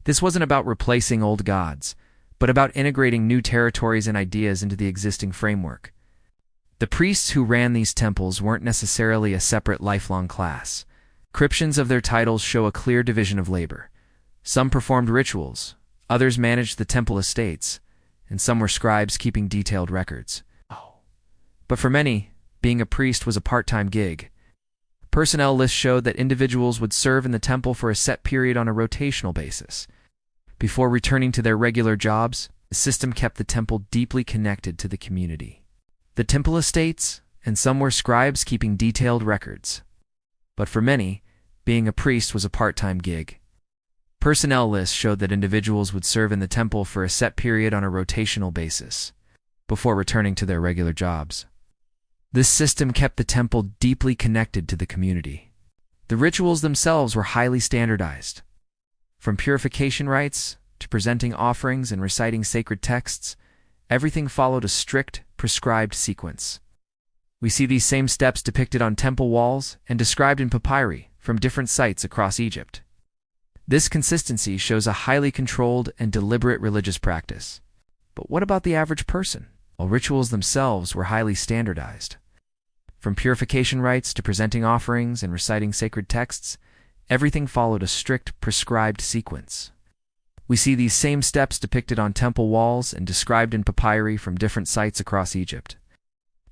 This wasn't about replacing old gods, but about integrating new territories and ideas into the existing framework. The priests who ran these temples weren't necessarily a separate, lifelong class. Inscriptions of their titles show a clear division of labor. Some performed rituals, Others managed the temple estates, and some were scribes keeping detailed records. But for many, being a priest was a part-time gig. Personnel lists showed that individuals would serve in the temple for a set period on a rotational basis. Before returning to their regular jobs, the system kept the temple deeply connected to the community. The temple estates, and some were scribes keeping detailed records. But for many, being a priest was a part-time gig. Personnel lists showed that individuals would serve in the temple for a set period on a rotational basis, before returning to their regular jobs. This system kept the temple deeply connected to the community. The rituals themselves were highly standardized. From purification rites to presenting offerings and reciting sacred texts, everything followed a strict, prescribed sequence. We see these same steps depicted on temple walls and described in papyri from different sites across Egypt. This consistency shows a highly controlled and deliberate religious practice. But what about the average person? While rituals themselves were highly standardized. From purification rites to presenting offerings and reciting sacred texts, everything followed a strict, prescribed sequence. We see these same steps depicted on temple walls and described in papyri from different sites across Egypt.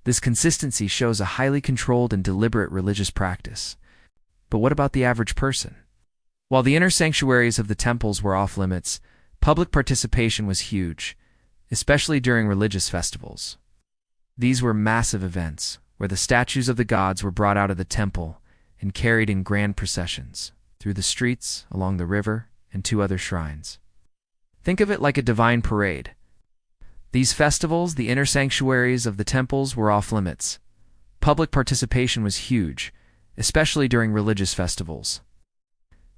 This consistency shows a highly controlled and deliberate religious practice. But what about the average person? While the inner sanctuaries of the temples were off limits, public participation was huge, especially during religious festivals. These were massive events, where the statues of the gods were brought out of the temple and carried in grand processions through the streets, along the river, and to other shrines. Think of it like a divine parade. These festivals, the inner sanctuaries of the temples, were off limits. Public participation was huge, especially during religious festivals.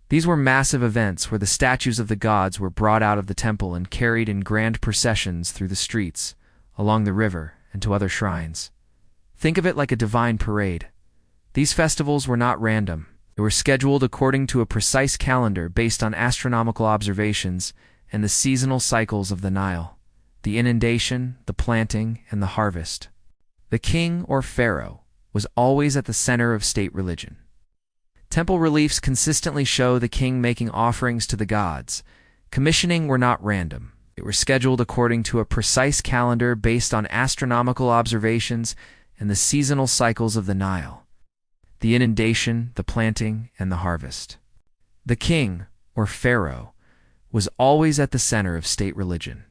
These were massive events where the statues of the gods were brought out of the temple and carried in grand processions through the streets, along the river, and to other shrines. Think of it like a divine parade. These festivals were not random. They were scheduled according to a precise calendar based on astronomical observations and the seasonal cycles of the Nile, the inundation, the planting, and the harvest. The king or pharaoh was always at the center of state religion. Temple reliefs consistently show the king making offerings to the gods. Commissioning were not random. They were scheduled according to a precise calendar based on astronomical observations and the seasonal cycles of the Nile, the inundation, the planting, and the harvest. The king, or pharaoh, was always at the center of state religion.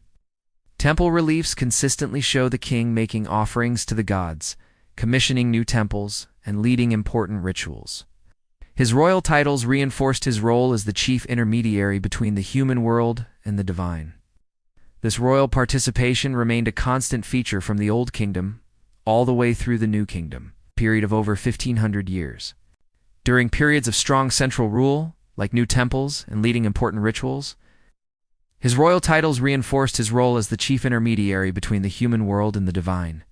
Temple reliefs consistently show the king making offerings to the gods, commissioning new temples, and leading important rituals. His royal titles reinforced his role as the chief intermediary between the human world and the divine. This royal participation remained a constant feature from the Old Kingdom all the way through the New Kingdom, a period of over 1,500 years. During periods of strong central rule, like new temples and leading important rituals, his royal titles reinforced his role as the chief intermediary between the human world and the divine.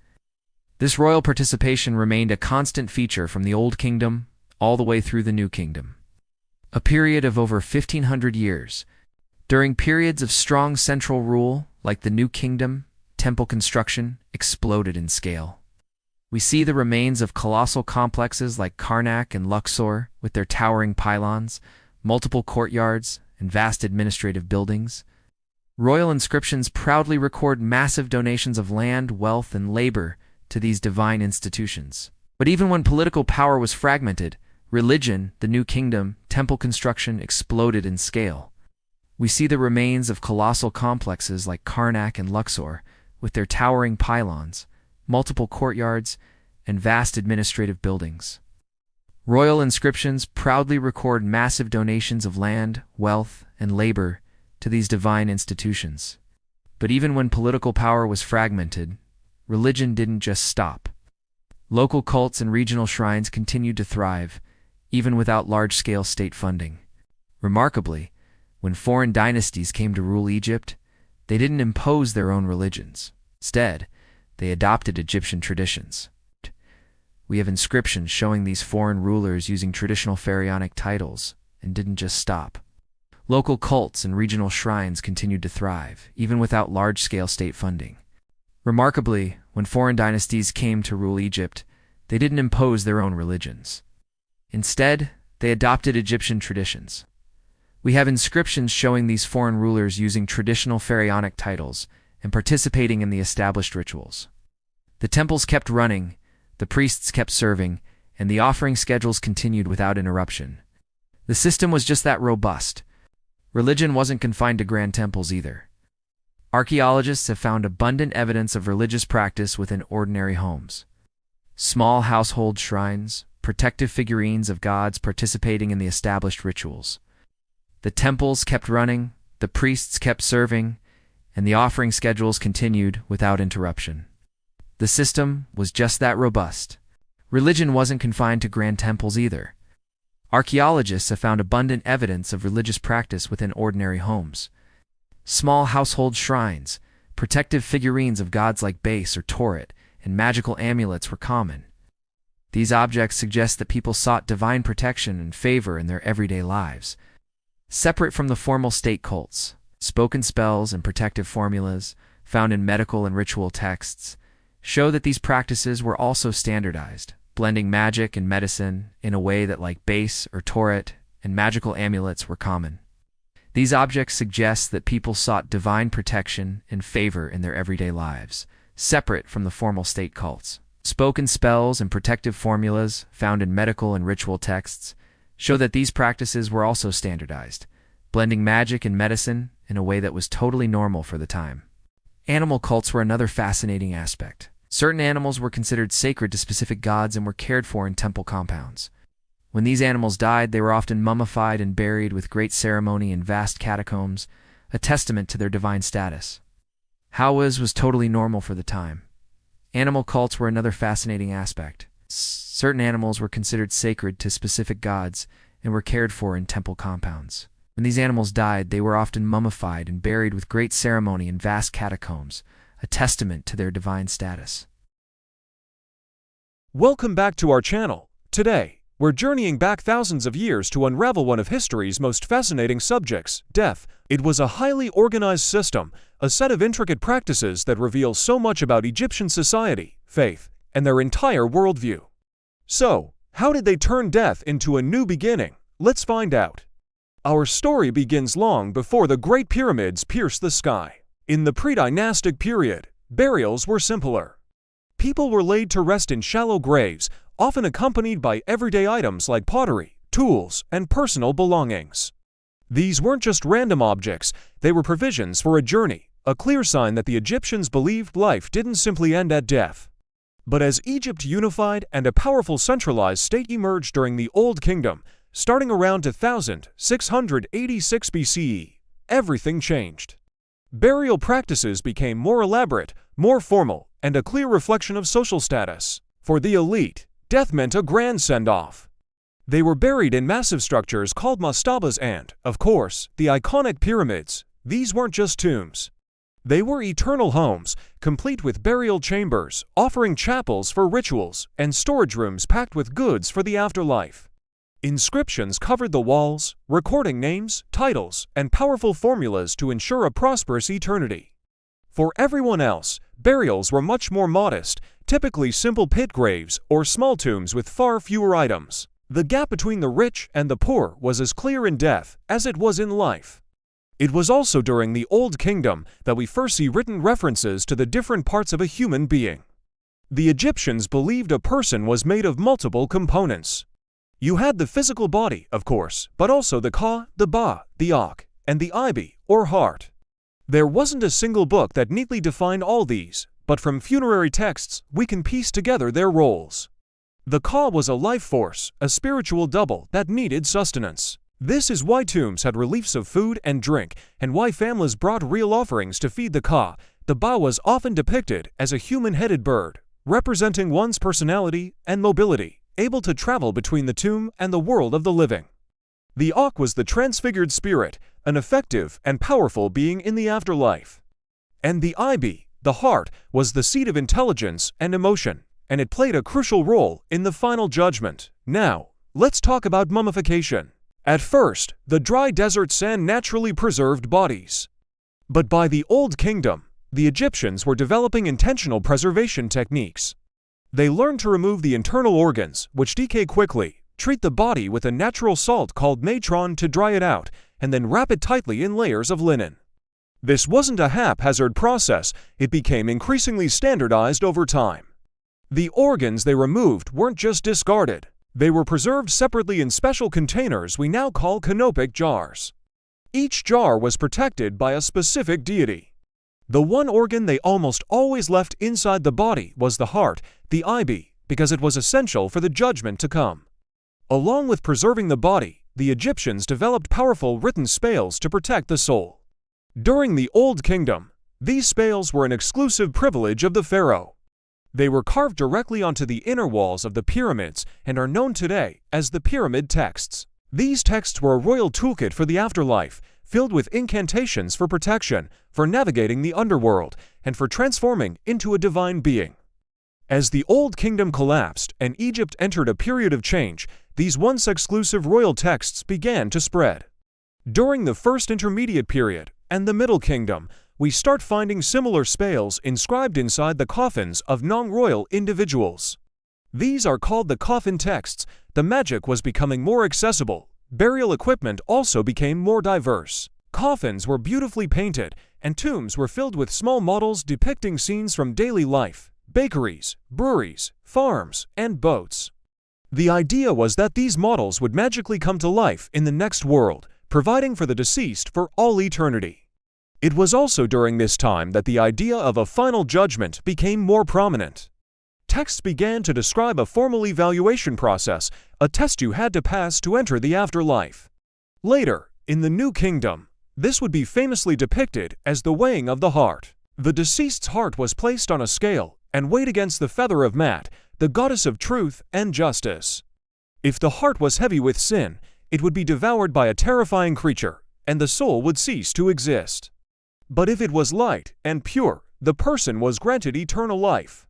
This royal participation remained a constant feature from the Old Kingdom all the way through the New Kingdom, a period of over 1,500 years. During periods of strong central rule, like the New Kingdom, temple construction exploded in scale. We see the remains of colossal complexes like Karnak and Luxor with their towering pylons, multiple courtyards, and vast administrative buildings. Royal inscriptions proudly record massive donations of land, wealth, and labor to these divine institutions. But even when political power was fragmented, religion, the New Kingdom, temple construction exploded in scale. We see the remains of colossal complexes like Karnak and Luxor with their towering pylons, multiple courtyards, and vast administrative buildings. Royal inscriptions proudly record massive donations of land, wealth, and labor to these divine institutions. But even when political power was fragmented, religion didn't just stop. Local cults and regional shrines continued to thrive, even without large-scale state funding. Remarkably, when foreign dynasties came to rule Egypt, they didn't impose their own religions. Instead, they adopted Egyptian traditions. We have inscriptions showing these foreign rulers using traditional pharaonic titles and didn't just stop. Local cults and regional shrines continued to thrive, even without large-scale state funding. Remarkably, when foreign dynasties came to rule Egypt, they didn't impose their own religions. Instead, they adopted Egyptian traditions. We have inscriptions showing these foreign rulers using traditional pharaonic titles and participating in the established rituals. The temples kept running, the priests kept serving, and the offering schedules continued without interruption. The system was just that robust. Religion wasn't confined to grand temples either. Archaeologists have found abundant evidence of religious practice within ordinary homes. Small household shrines, protective figurines of gods participating in the established rituals. The temples kept running, the priests kept serving, and the offering schedules continued without interruption. The system was just that robust. Religion wasn't confined to grand temples either. Archaeologists have found abundant evidence of religious practice within ordinary homes. Small household shrines, protective figurines of gods like Base or Toret, and magical amulets were common. These objects suggest that people sought divine protection and favor in their everyday lives. Separate from the formal state cults, spoken spells and protective formulas, found in medical and ritual texts, show that these practices were also standardized, blending magic and medicine in a way that like Base or Toret and magical amulets were common. These objects suggest that people sought divine protection and favor in their everyday lives, separate from the formal state cults. Spoken spells and protective formulas found in medical and ritual texts show that these practices were also standardized, blending magic and medicine in a way that was totally normal for the time. Animal cults were another fascinating aspect. Certain animals were considered sacred to specific gods and were cared for in temple compounds. When these animals died, they were often mummified and buried with great ceremony in vast catacombs, a testament to their divine status. How was totally normal for the time. Animal cults were another fascinating aspect. Certain animals were considered sacred to specific gods and were cared for in temple compounds. When these animals died, they were often mummified and buried with great ceremony in vast catacombs, a testament to their divine status. Welcome back to our channel. Today, we're journeying back thousands of years to unravel one of history's most fascinating subjects, death. It was a highly organized system, a set of intricate practices that reveal so much about Egyptian society, faith, and their entire worldview. So, how did they turn death into a new beginning? Let's find out. Our story begins long before the Great Pyramids pierced the sky. In the pre-dynastic period, burials were simpler. People were laid to rest in shallow graves, often accompanied by everyday items like pottery, tools, and personal belongings. These weren't just random objects, they were provisions for a journey, a clear sign that the Egyptians believed life didn't simply end at death. But as Egypt unified and a powerful centralized state emerged during the Old Kingdom, starting around 2686 BCE, everything changed. Burial practices became more elaborate, more formal, and a clear reflection of social status. For the elite, death meant a grand send-off. They were buried in massive structures called mastabas and, of course, the iconic pyramids. These weren't just tombs. They were eternal homes, complete with burial chambers, offering chapels for rituals, and storage rooms packed with goods for the afterlife. Inscriptions covered the walls, recording names, titles, and powerful formulas to ensure a prosperous eternity. For everyone else, burials were much more modest, typically simple pit graves or small tombs with far fewer items. The gap between the rich and the poor was as clear in death as it was in life. It was also during the Old Kingdom that we first see written references to the different parts of a human being. The Egyptians believed a person was made of multiple components. You had the physical body, of course, but also the ka, the ba, the ak, and the ibi, or heart. There wasn't a single book that neatly defined all these, but from funerary texts, we can piece together their roles. The ka was a life force, a spiritual double that needed sustenance. This is why tombs had reliefs of food and drink, and why families brought real offerings to feed the ka. The ba was often depicted as a human-headed bird, representing one's personality and mobility, able to travel between the tomb and the world of the living. The ak was the transfigured spirit, an effective and powerful being in the afterlife. And the ibi, the heart, was the seat of intelligence and emotion, and it played a crucial role in the final judgment. Now, let's talk about mummification. At first, the dry desert sand naturally preserved bodies. But by the Old Kingdom, the Egyptians were developing intentional preservation techniques. They learned to remove the internal organs, which decay quickly, treat the body with a natural salt called natron to dry it out, and then wrap it tightly in layers of linen. This wasn't a haphazard process, it became increasingly standardized over time. The organs they removed weren't just discarded, they were preserved separately in special containers we now call canopic jars. Each jar was protected by a specific deity. The one organ they almost always left inside the body was the heart, the IB, because it was essential for the judgment to come. Along with preserving the body, the Egyptians developed powerful written spells to protect the soul. During the Old Kingdom, these spells were an exclusive privilege of the pharaoh. They were carved directly onto the inner walls of the pyramids and are known today as the pyramid texts. These texts were a royal toolkit for the afterlife, filled with incantations for protection, for navigating the underworld, and for transforming into a divine being. As the Old Kingdom collapsed and Egypt entered a period of change, these once exclusive royal texts began to spread. During the First Intermediate Period and the Middle Kingdom, we start finding similar spells inscribed inside the coffins of non-royal individuals. These are called the coffin texts. The magic was becoming more accessible. Burial equipment also became more diverse. Coffins were beautifully painted, and tombs were filled with small models depicting scenes from daily life, bakeries, breweries, farms, and boats. The idea was that these models would magically come to life in the next world, providing for the deceased for all eternity. It was also during this time that the idea of a final judgment became more prominent. Texts began to describe a formal evaluation process, a test you had to pass to enter the afterlife. Later, in the New Kingdom, this would be famously depicted as the weighing of the heart. The deceased's heart was placed on a scale and weighed against the feather of Mat, the goddess of truth and justice. If the heart was heavy with sin, it would be devoured by a terrifying creature, and the soul would cease to exist. But if it was light and pure, the person was granted eternal life.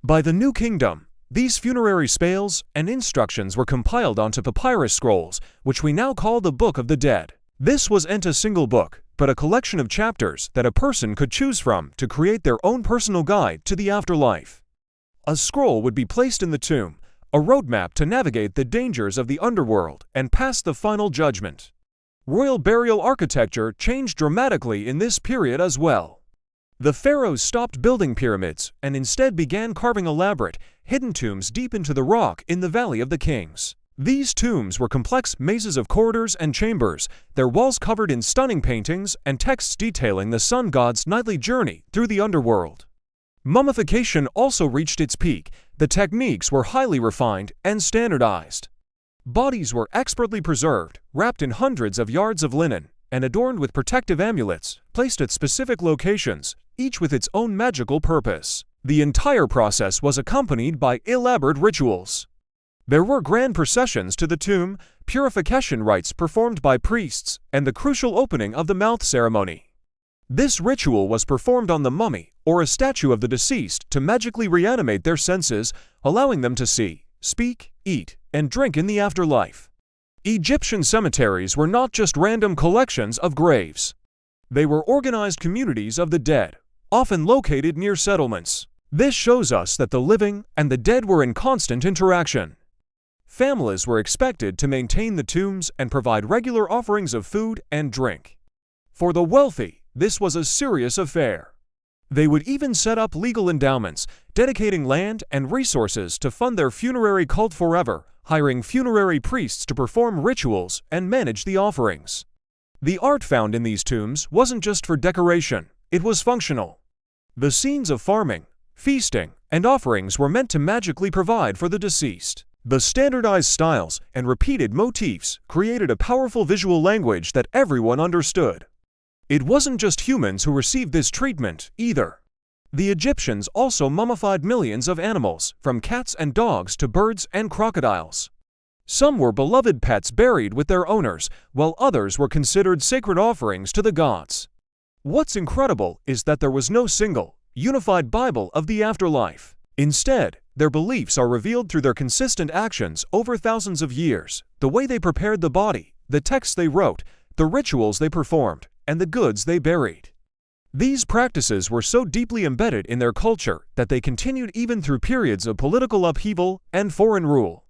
By the New Kingdom, these funerary spells and instructions were compiled onto papyrus scrolls, which we now call the Book of the Dead. This wasn't a single book, but a collection of chapters that a person could choose from to create their own personal guide to the afterlife. A scroll would be placed in the tomb, a roadmap to navigate the dangers of the underworld and pass the final judgment. Royal burial architecture changed dramatically in this period as well. The pharaohs stopped building pyramids and instead began carving elaborate, hidden tombs deep into the rock in the Valley of the Kings. These tombs were complex mazes of corridors and chambers, their walls covered in stunning paintings and texts detailing the sun god's nightly journey through the underworld. Mummification also reached its peak. The techniques were highly refined and standardized. Bodies were expertly preserved, wrapped in hundreds of yards of linen, and adorned with protective amulets, placed at specific locations, each with its own magical purpose. The entire process was accompanied by elaborate rituals. There were grand processions to the tomb, purification rites performed by priests, and the crucial opening of the mouth ceremony. This ritual was performed on the mummy, or a statue of the deceased, to magically reanimate their senses, allowing them to see, speak, eat, and drink in the afterlife. Egyptian cemeteries were not just random collections of graves. They were organized communities of the dead, often located near settlements. This shows us that the living and the dead were in constant interaction. Families were expected to maintain the tombs and provide regular offerings of food and drink. For the wealthy, this was a serious affair. They would even set up legal endowments, dedicating land and resources to fund their funerary cult forever, hiring funerary priests to perform rituals and manage the offerings. The art found in these tombs wasn't just for decoration, it was functional. The scenes of farming, feasting, and offerings were meant to magically provide for the deceased. The standardized styles and repeated motifs created a powerful visual language that everyone understood. It wasn't just humans who received this treatment, either. The Egyptians also mummified millions of animals, from cats and dogs to birds and crocodiles. Some were beloved pets buried with their owners, while others were considered sacred offerings to the gods. What's incredible is that there was no single, unified Bible of the afterlife. Instead, their beliefs are revealed through their consistent actions over thousands of years, the way they prepared the body, the texts they wrote, the rituals they performed, and the goods they buried. These practices were so deeply embedded in their culture that they continued even through periods of political upheaval and foreign rule.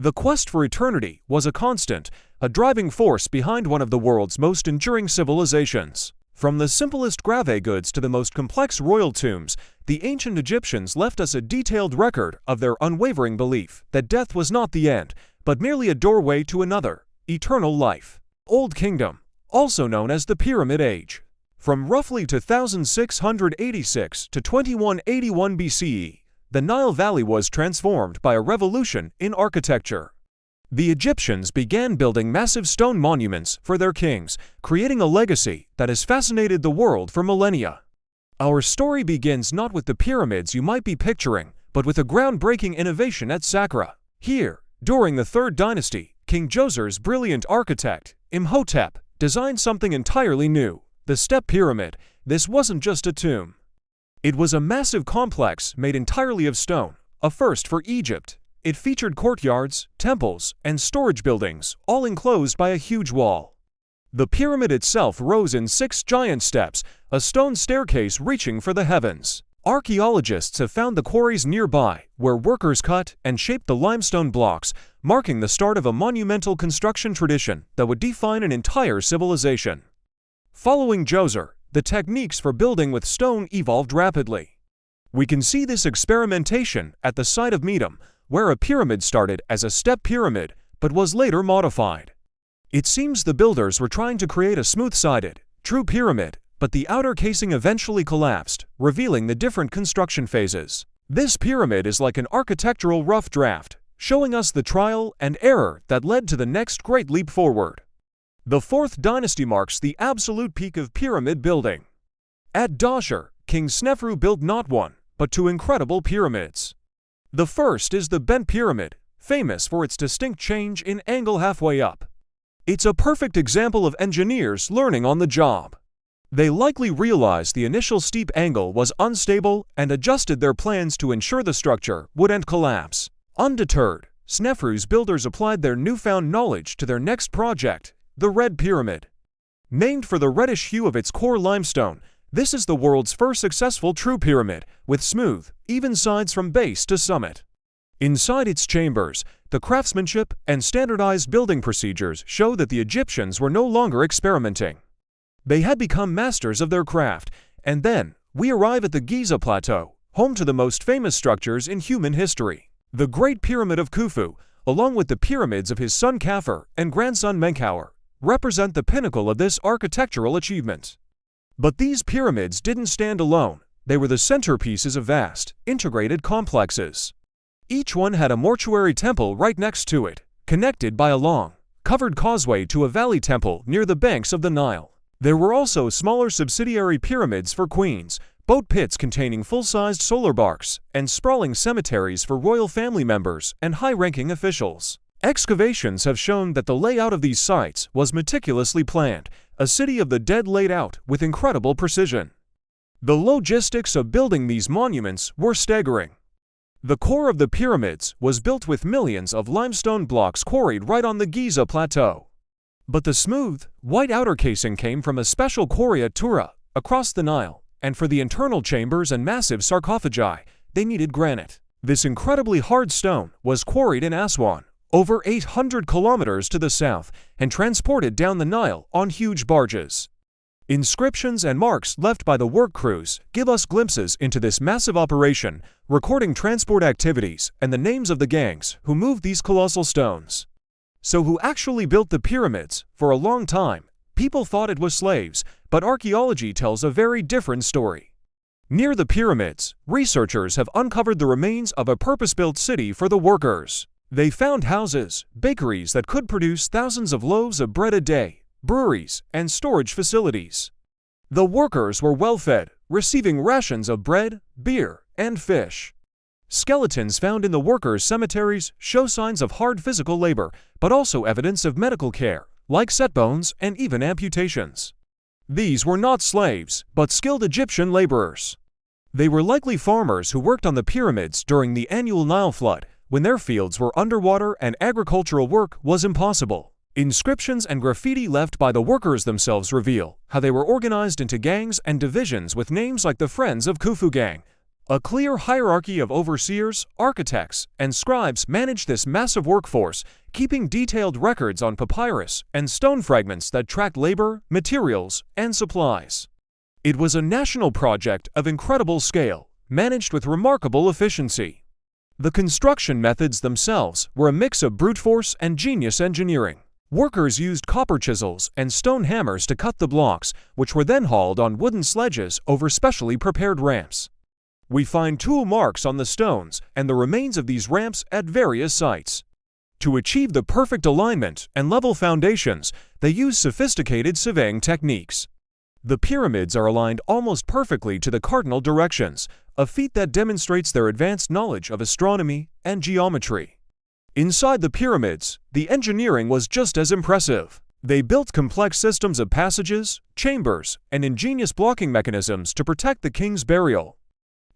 The quest for eternity was a constant, a driving force behind one of the world's most enduring civilizations. From the simplest grave goods to the most complex royal tombs, the ancient Egyptians left us a detailed record of their unwavering belief that death was not the end, but merely a doorway to another, eternal life. Old Kingdom, also known as the Pyramid Age. From roughly 2686 to 2181 BCE, the Nile Valley was transformed by a revolution in architecture. The Egyptians began building massive stone monuments for their kings, creating a legacy that has fascinated the world for millennia. Our story begins not with the pyramids you might be picturing, but with a groundbreaking innovation at Saqqara. Here, during the Third Dynasty, King Djoser's brilliant architect, Imhotep, designed something entirely new, the Step Pyramid. This wasn't just a tomb. It was a massive complex made entirely of stone, a first for Egypt. It featured courtyards, temples, and storage buildings, all enclosed by a huge wall. The pyramid itself rose in 6 giant steps, a stone staircase reaching for the heavens. Archaeologists have found the quarries nearby, where workers cut and shaped the limestone blocks, marking the start of a monumental construction tradition that would define an entire civilization. Following Djoser, the techniques for building with stone evolved rapidly. We can see this experimentation at the site of Medum, where a pyramid started as a step pyramid, but was later modified. It seems the builders were trying to create a smooth-sided, true pyramid, but the outer casing eventually collapsed, revealing the different construction phases. This pyramid is like an architectural rough draft, showing us the trial and error that led to the next great leap forward. The Fourth Dynasty marks the absolute peak of pyramid building. At Dahshur, King Snefru built not one, but 2 incredible pyramids. The first is the Bent Pyramid, famous for its distinct change in angle halfway up. It's a perfect example of engineers learning on the job. They likely realized the initial steep angle was unstable and adjusted their plans to ensure the structure wouldn't collapse. Undeterred, Snefru's builders applied their newfound knowledge to their next project, the Red Pyramid. Named for the reddish hue of its core limestone, this is the world's first successful true pyramid, with smooth, even sides from base to summit. Inside its chambers, the craftsmanship and standardized building procedures show that the Egyptians were no longer experimenting. They had become masters of their craft, and then, we arrive at the Giza Plateau, home to the most famous structures in human history. The Great Pyramid of Khufu, along with the pyramids of his son Khafre and grandson Menkaure, represent the pinnacle of this architectural achievement. But these pyramids didn't stand alone. They were the centerpieces of vast, integrated complexes. Each one had a mortuary temple right next to it, connected by a long, covered causeway to a valley temple near the banks of the Nile. There were also smaller subsidiary pyramids for queens, boat pits containing full-sized solar barks, and sprawling cemeteries for royal family members and high-ranking officials. Excavations have shown that the layout of these sites was meticulously planned, a city of the dead laid out with incredible precision. The logistics of building these monuments were staggering. The core of the pyramids was built with millions of limestone blocks quarried right on the Giza Plateau. But the smooth, white outer casing came from a special quarry at Tura, across the Nile, and for the internal chambers and massive sarcophagi, they needed granite. This incredibly hard stone was quarried in Aswan, over 800 kilometers to the south, and transported down the Nile on huge barges. Inscriptions and marks left by the work crews give us glimpses into this massive operation, recording transport activities and the names of the gangs who moved these colossal stones. So who actually built the pyramids? For a long time, people thought it was slaves, but archaeology tells a very different story. Near the pyramids, researchers have uncovered the remains of a purpose-built city for the workers. They found houses, bakeries that could produce thousands of loaves of bread a day, breweries, and storage facilities. The workers were well-fed, receiving rations of bread, beer, and fish. Skeletons found in the workers' cemeteries show signs of hard physical labor, but also evidence of medical care, like set bones and even amputations. These were not slaves, but skilled Egyptian laborers. They were likely farmers who worked on the pyramids during the annual Nile flood, when their fields were underwater and agricultural work was impossible. Inscriptions and graffiti left by the workers themselves reveal how they were organized into gangs and divisions with names like the Friends of Khufu Gang, A clear hierarchy of overseers, architects, and scribes managed this massive workforce, keeping detailed records on papyrus and stone fragments that tracked labor, materials, and supplies. It was a national project of incredible scale, managed with remarkable efficiency. The construction methods themselves were a mix of brute force and genius engineering. Workers used copper chisels and stone hammers to cut the blocks, which were then hauled on wooden sledges over specially prepared ramps. We find tool marks on the stones and the remains of these ramps at various sites. To achieve the perfect alignment and level foundations, they used sophisticated surveying techniques. The pyramids are aligned almost perfectly to the cardinal directions, a feat that demonstrates their advanced knowledge of astronomy and geometry. Inside the pyramids, the engineering was just as impressive. They built complex systems of passages, chambers, and ingenious blocking mechanisms to protect the king's burial.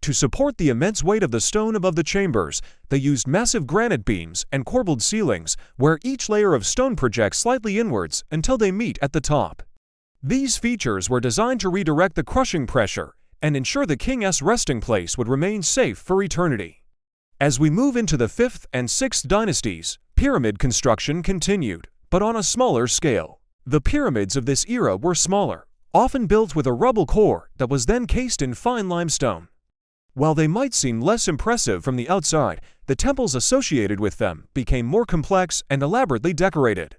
To support the immense weight of the stone above the chambers, they used massive granite beams and corbelled ceilings, where each layer of stone projects slightly inwards until they meet at the top. These features were designed to redirect the crushing pressure and ensure the king's resting place would remain safe for eternity. As we move into the 5th and 6th dynasties, pyramid construction continued, but on a smaller scale. The pyramids of this era were smaller, often built with a rubble core that was then cased in fine limestone. While they might seem less impressive from the outside, the temples associated with them became more complex and elaborately decorated.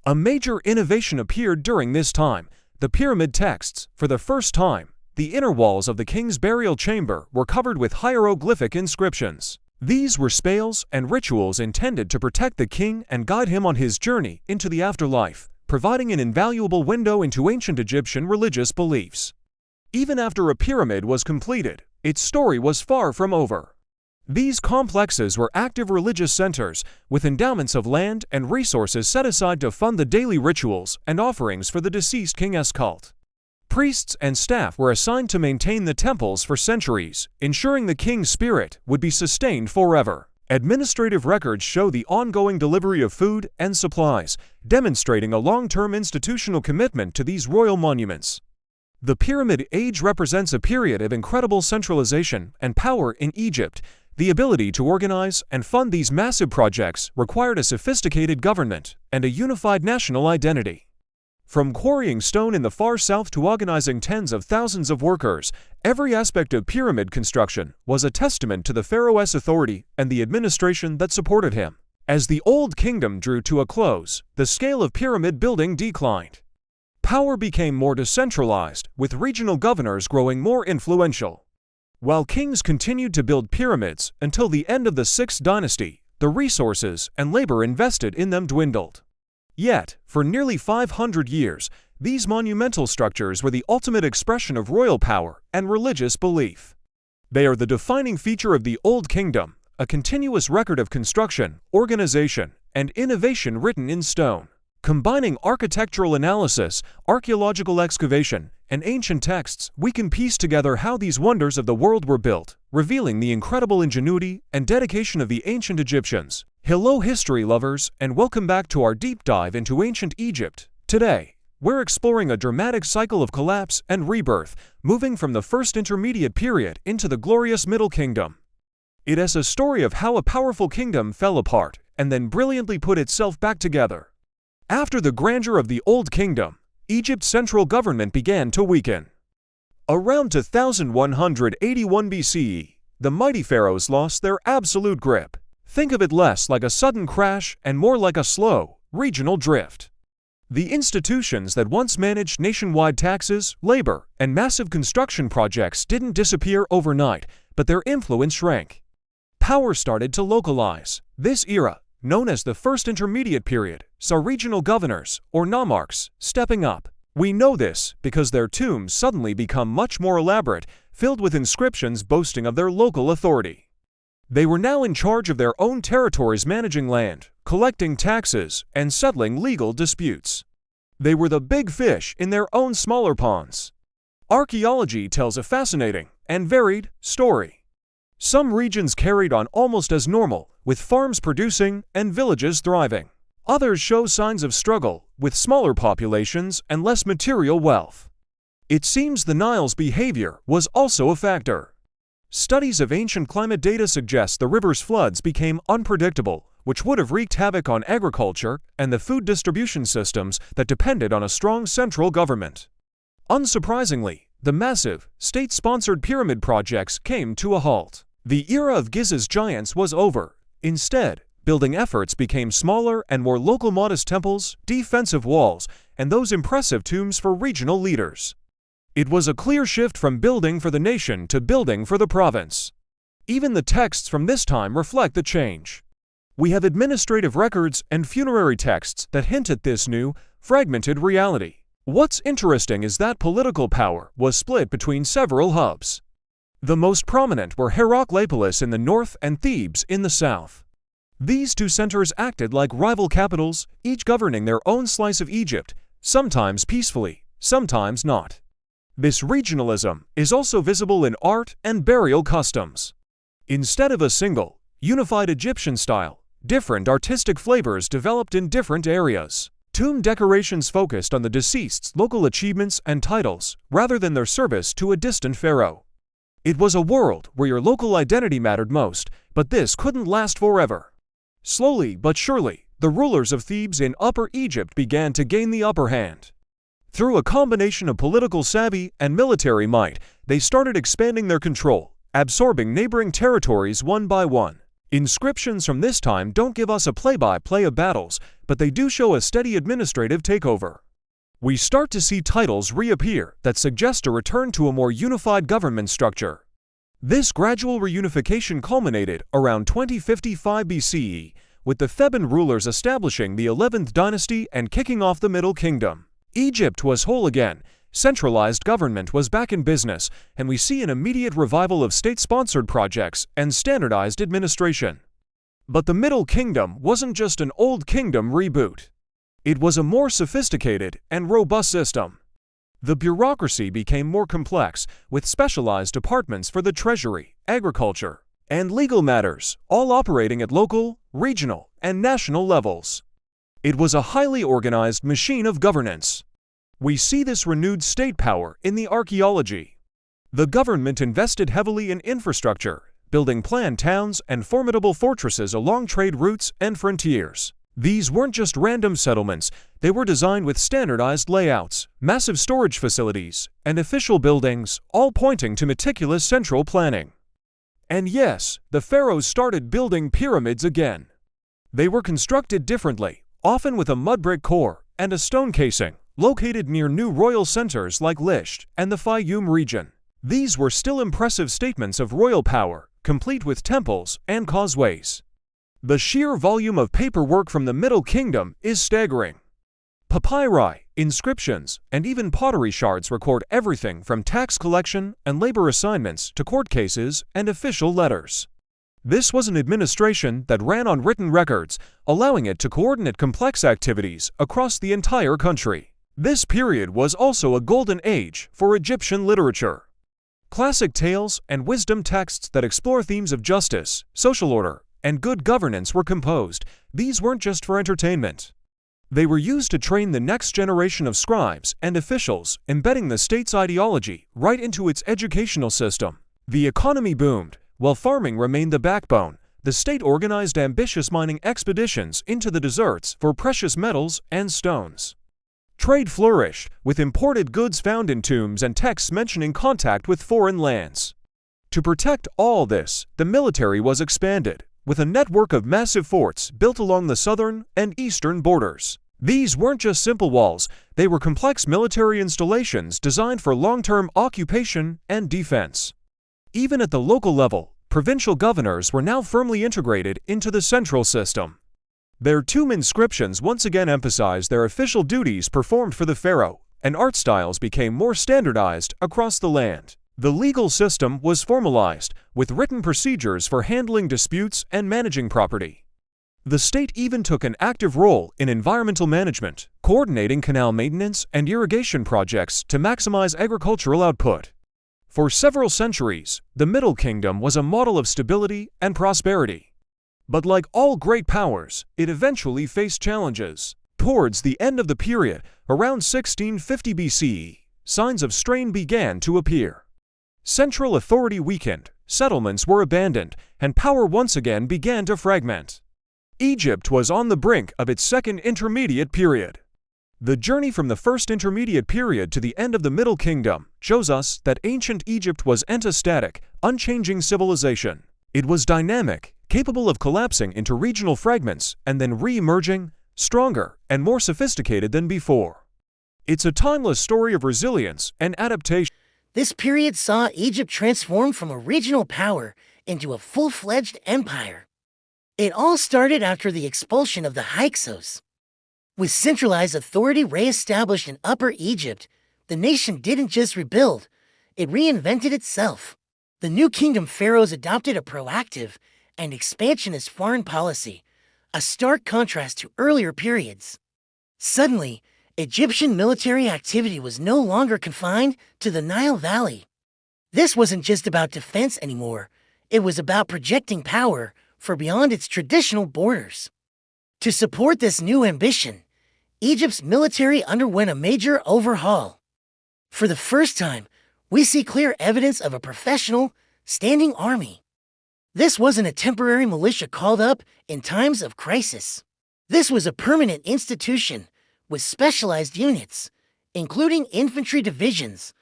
A major innovation appeared during this time: the pyramid texts. For the first time, the inner walls of the king's burial chamber were covered with hieroglyphic inscriptions. These were spells and rituals intended to protect the king and guide him on his journey into the afterlife, providing an invaluable window into ancient Egyptian religious beliefs. Even after a pyramid was completed, its story was far from over. These complexes were active religious centers, with endowments of land and resources set aside to fund the daily rituals and offerings for the deceased king's cult. Priests and staff were assigned to maintain the temples for centuries, ensuring the king's spirit would be sustained forever. Administrative records show the ongoing delivery of food and supplies, demonstrating a long-term institutional commitment to these royal monuments. The Pyramid Age represents a period of incredible centralization and power in Egypt. The ability to organize and fund these massive projects required a sophisticated government and a unified national identity. From quarrying stone in the far south to organizing tens of thousands of workers, every aspect of pyramid construction was a testament to the pharaoh's authority and the administration that supported him. As the Old Kingdom drew to a close, the scale of pyramid building declined. Power became more decentralized, with regional governors growing more influential. While kings continued to build pyramids until the end of the 6th dynasty, the resources and labor invested in them dwindled. Yet, for nearly 500 years, these monumental structures were the ultimate expression of royal power and religious belief. They are the defining feature of the Old Kingdom, a continuous record of construction, organization, and innovation written in stone. Combining architectural analysis, archaeological excavation, and ancient texts, we can piece together how these wonders of the world were built, revealing the incredible ingenuity and dedication of the ancient Egyptians. Hello history lovers, and welcome back to our deep dive into ancient Egypt. Today, we're exploring a dramatic cycle of collapse and rebirth, moving from the first intermediate period into the glorious Middle Kingdom. It is a story of how a powerful kingdom fell apart and then brilliantly put itself back together. After the grandeur of the Old Kingdom, Egypt's central government began to weaken. Around 2181 BCE, the mighty pharaohs lost their absolute grip. Think of it less like a sudden crash and more like a slow, regional drift. The institutions that once managed nationwide taxes, labor, and massive construction projects didn't disappear overnight, but their influence shrank. Power started to localize. This era, known as the First Intermediate Period, saw regional governors, or nomarchs, stepping up. We know this because their tombs suddenly become much more elaborate, filled with inscriptions boasting of their local authority. They were now in charge of their own territories, managing land, collecting taxes, and settling legal disputes. They were the big fish in their own smaller ponds. Archaeology tells a fascinating and varied story. Some regions carried on almost as normal, with farms producing and villages thriving. Others show signs of struggle, with smaller populations and less material wealth. It seems the Nile's behavior was also a factor. Studies of ancient climate data suggest the river's floods became unpredictable, which would have wreaked havoc on agriculture and the food distribution systems that depended on a strong central government. Unsurprisingly, the massive, state-sponsored pyramid projects came to a halt. The era of Gizeh's giants was over. Instead, building efforts became smaller and more local modest temples, defensive walls, and those impressive tombs for regional leaders. It was a clear shift from building for the nation to building for the province. Even the texts from this time reflect the change. We have administrative records and funerary texts that hint at this new, fragmented reality. What's interesting is that political power was split between several hubs. The most prominent were Heracleopolis in the north and Thebes in the south. These two centers acted like rival capitals, each governing their own slice of Egypt, sometimes peacefully, sometimes not. This regionalism is also visible in art and burial customs. Instead of a single, unified Egyptian style, different artistic flavors developed in different areas. Tomb decorations focused on the deceased's local achievements and titles, rather than their service to a distant pharaoh. It was a world where your local identity mattered most, but this couldn't last forever. Slowly but surely, the rulers of Thebes in Upper Egypt began to gain the upper hand. Through a combination of political savvy and military might, they started expanding their control, absorbing neighboring territories one by one. Inscriptions from this time don't give us a play-by-play of battles, but they do show a steady administrative takeover. We start to see titles reappear that suggest a return to a more unified government structure. This gradual reunification culminated around 2055 BCE, with the Theban rulers establishing the 11th dynasty and kicking off the Middle Kingdom. Egypt was whole again, centralized government was back in business, and we see an immediate revival of state-sponsored projects and standardized administration. But the Middle Kingdom wasn't just an old kingdom reboot. It was a more sophisticated and robust system. The bureaucracy became more complex, with specialized departments for the treasury, agriculture, and legal matters, all operating at local, regional, and national levels. It was a highly organized machine of governance. We see this renewed state power in the archaeology. The government invested heavily in infrastructure, building planned towns and formidable fortresses along trade routes and frontiers. These weren't just random settlements, they were designed with standardized layouts, massive storage facilities, and official buildings, all pointing to meticulous central planning. And yes, the pharaohs started building pyramids again. They were constructed differently, often with a mud brick core and a stone casing, located near new royal centers like Lisht and the Fayum region. These were still impressive statements of royal power, complete with temples and causeways. The sheer volume of paperwork from the Middle Kingdom is staggering. Papyri, inscriptions, and even pottery shards record everything from tax collection and labor assignments to court cases and official letters. This was an administration that ran on written records, allowing it to coordinate complex activities across the entire country. This period was also a golden age for Egyptian literature. Classic tales and wisdom texts that explore themes of justice, social order, and good governance were composed. These weren't just for entertainment. They were used to train the next generation of scribes and officials, embedding the state's ideology right into its educational system. The economy boomed. While farming remained the backbone, the state organized ambitious mining expeditions into the deserts for precious metals and stones. Trade flourished, with imported goods found in tombs and texts mentioning contact with foreign lands. To protect all this, the military was expanded, with a network of massive forts built along the southern and eastern borders. These weren't just simple walls, they were complex military installations designed for long-term occupation and defense. Even at the local level, provincial governors were now firmly integrated into the central system. Their tomb inscriptions once again emphasized their official duties performed for the pharaoh, and art styles became more standardized across the land. The legal system was formalized, with written procedures for handling disputes and managing property. The state even took an active role in environmental management, coordinating canal maintenance and irrigation projects to maximize agricultural output. For several centuries, the Middle Kingdom was a model of stability and prosperity. But like all great powers, it eventually faced challenges. Towards the end of the period, around 1650 BCE, signs of strain began to appear. Central authority weakened, settlements were abandoned, and power once again began to fragment. Egypt was on the brink of its second intermediate period. The journey from the first intermediate period to the end of the Middle Kingdom shows us that ancient Egypt was a static, unchanging civilization. It was dynamic, capable of collapsing into regional fragments and then re-emerging, stronger and more sophisticated than before. It's a timeless story of resilience and adaptation. This period saw Egypt transform from a regional power into a full-fledged empire. It all started after the expulsion of the Hyksos. With centralized authority re-established in Upper Egypt, the nation didn't just rebuild, it reinvented itself. The new kingdom pharaohs adopted a proactive and expansionist foreign policy, a stark contrast to earlier periods. Suddenly, Egyptian military activity was no longer confined to the Nile Valley. This wasn't just about defense anymore, it was about projecting power for beyond its traditional borders. To support this new ambition, Egypt's military underwent a major overhaul. For the first time, we see clear evidence of a professional, standing army. This wasn't a temporary militia called up in times of crisis. This was a permanent institution with specialized units, including infantry divisions,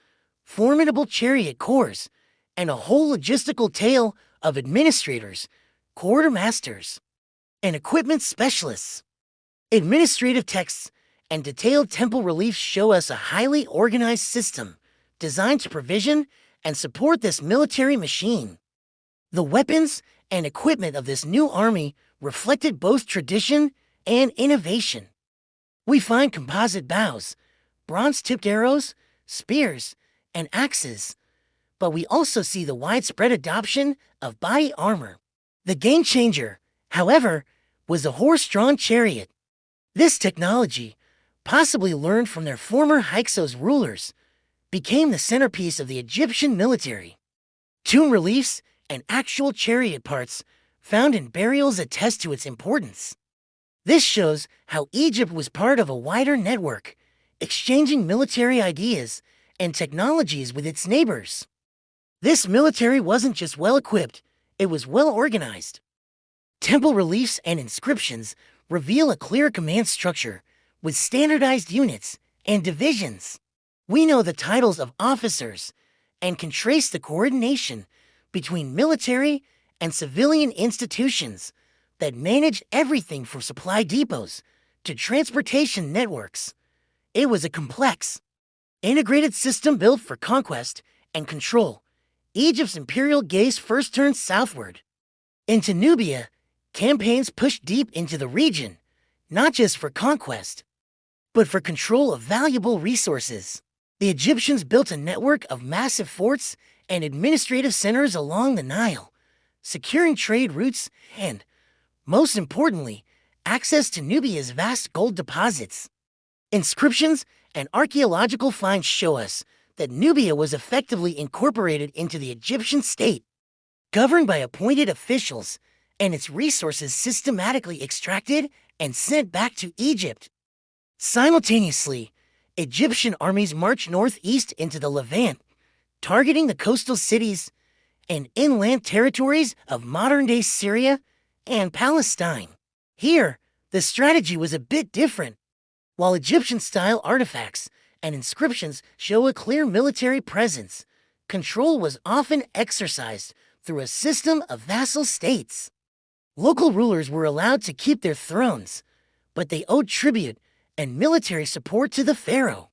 formidable chariot corps, and a whole logistical tail of administrators, quartermasters, and equipment specialists. Administrative texts and detailed temple reliefs show us a highly organized system designed to provision and support this military machine. The weapons and equipment of this new army reflected both tradition and innovation. We find composite bows, bronze-tipped arrows, spears, and axes, but we also see the widespread adoption of body armor. The game changer, however, was a horse-drawn chariot. This technology, possibly learned from their former Hyksos rulers, became the centerpiece of the Egyptian military. Tomb reliefs and actual chariot parts found in burials attest to its importance. This shows how Egypt was part of a wider network, exchanging military ideas and technologies with its neighbors. This military wasn't just well-equipped, it was well-organized. Temple reliefs and inscriptions reveal a clear command structure with standardized units and divisions. We know the titles of officers and can trace the coordination between military and civilian institutions that managed everything from supply depots to transportation networks. It was a complex, integrated system built for conquest and control. Egypt's imperial gaze first turned southward. Into Nubia, campaigns pushed deep into the region, not just for conquest, but for control of valuable resources. The Egyptians built a network of massive forts and administrative centers along the Nile, securing trade routes and, most importantly, access to Nubia's vast gold deposits. Inscriptions and archaeological finds show us that Nubia was effectively incorporated into the Egyptian state, governed by appointed officials, and its resources systematically extracted and sent back to Egypt. Simultaneously, Egyptian armies marched northeast into the Levant, targeting the coastal cities and inland territories of modern-day Syria and Palestine. Here, the strategy was a bit different. While Egyptian-style artifacts and inscriptions show a clear military presence, control was often exercised through a system of vassal states. Local rulers were allowed to keep their thrones, but they owed tribute and military support to the pharaoh.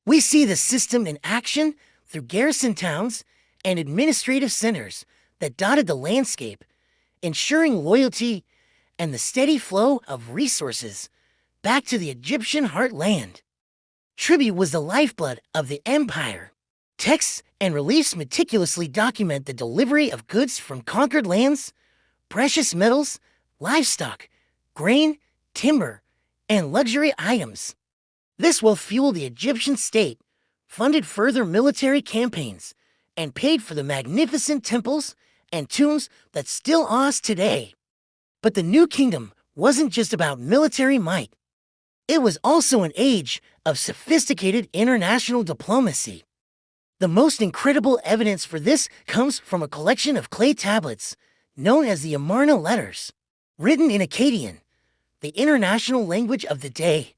We see the system in action through garrison towns and administrative centers that dotted the landscape, ensuring loyalty and the steady flow of resources back to the Egyptian heartland. Tribute was the lifeblood of the empire. Texts and reliefs meticulously document the delivery of goods from conquered lands, precious metals, livestock, grain, timber, and luxury items. This wealth fueled the Egyptian state, funded further military campaigns, and paid for the magnificent temples and tombs that still awe us today. But the New Kingdom wasn't just about military might. It was also an age of sophisticated international diplomacy. The most incredible evidence for this comes from a collection of clay tablets known as the Amarna letters, written in Akkadian, the international language of the day.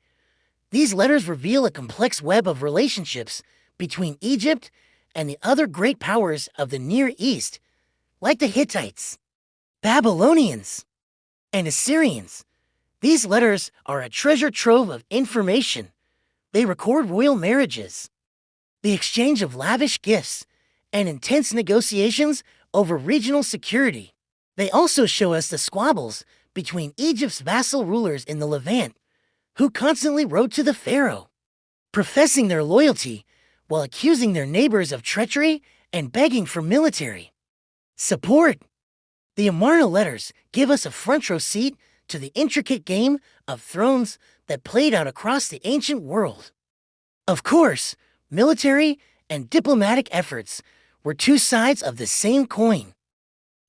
These letters reveal a complex web of relationships between Egypt and the other great powers of the Near East, like the Hittites, Babylonians, and Assyrians. These letters are a treasure trove of information. They record royal marriages, the exchange of lavish gifts, and intense negotiations over regional security. They also show us the squabbles between Egypt's vassal rulers in the Levant, who constantly wrote to the pharaoh, professing their loyalty while accusing their neighbors of treachery and begging for military support. The Amarna letters give us a front-row seat to the intricate game of thrones that played out across the ancient world. Of course, military and diplomatic efforts were two sides of the same coin.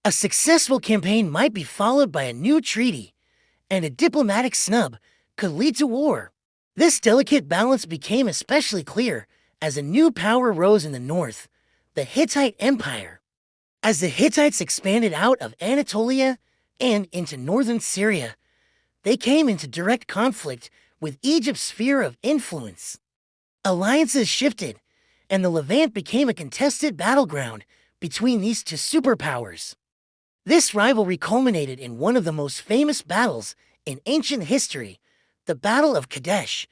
A successful campaign might be followed by a new treaty, and a diplomatic snub could lead to war. This delicate balance became especially clear as a new power rose in the north, the Hittite Empire. As the Hittites expanded out of Anatolia and into northern Syria, they came into direct conflict with Egypt's sphere of influence. Alliances shifted, and the Levant became a contested battleground between these two superpowers. This rivalry culminated in one of the most famous battles in ancient history, the Battle of Kadesh,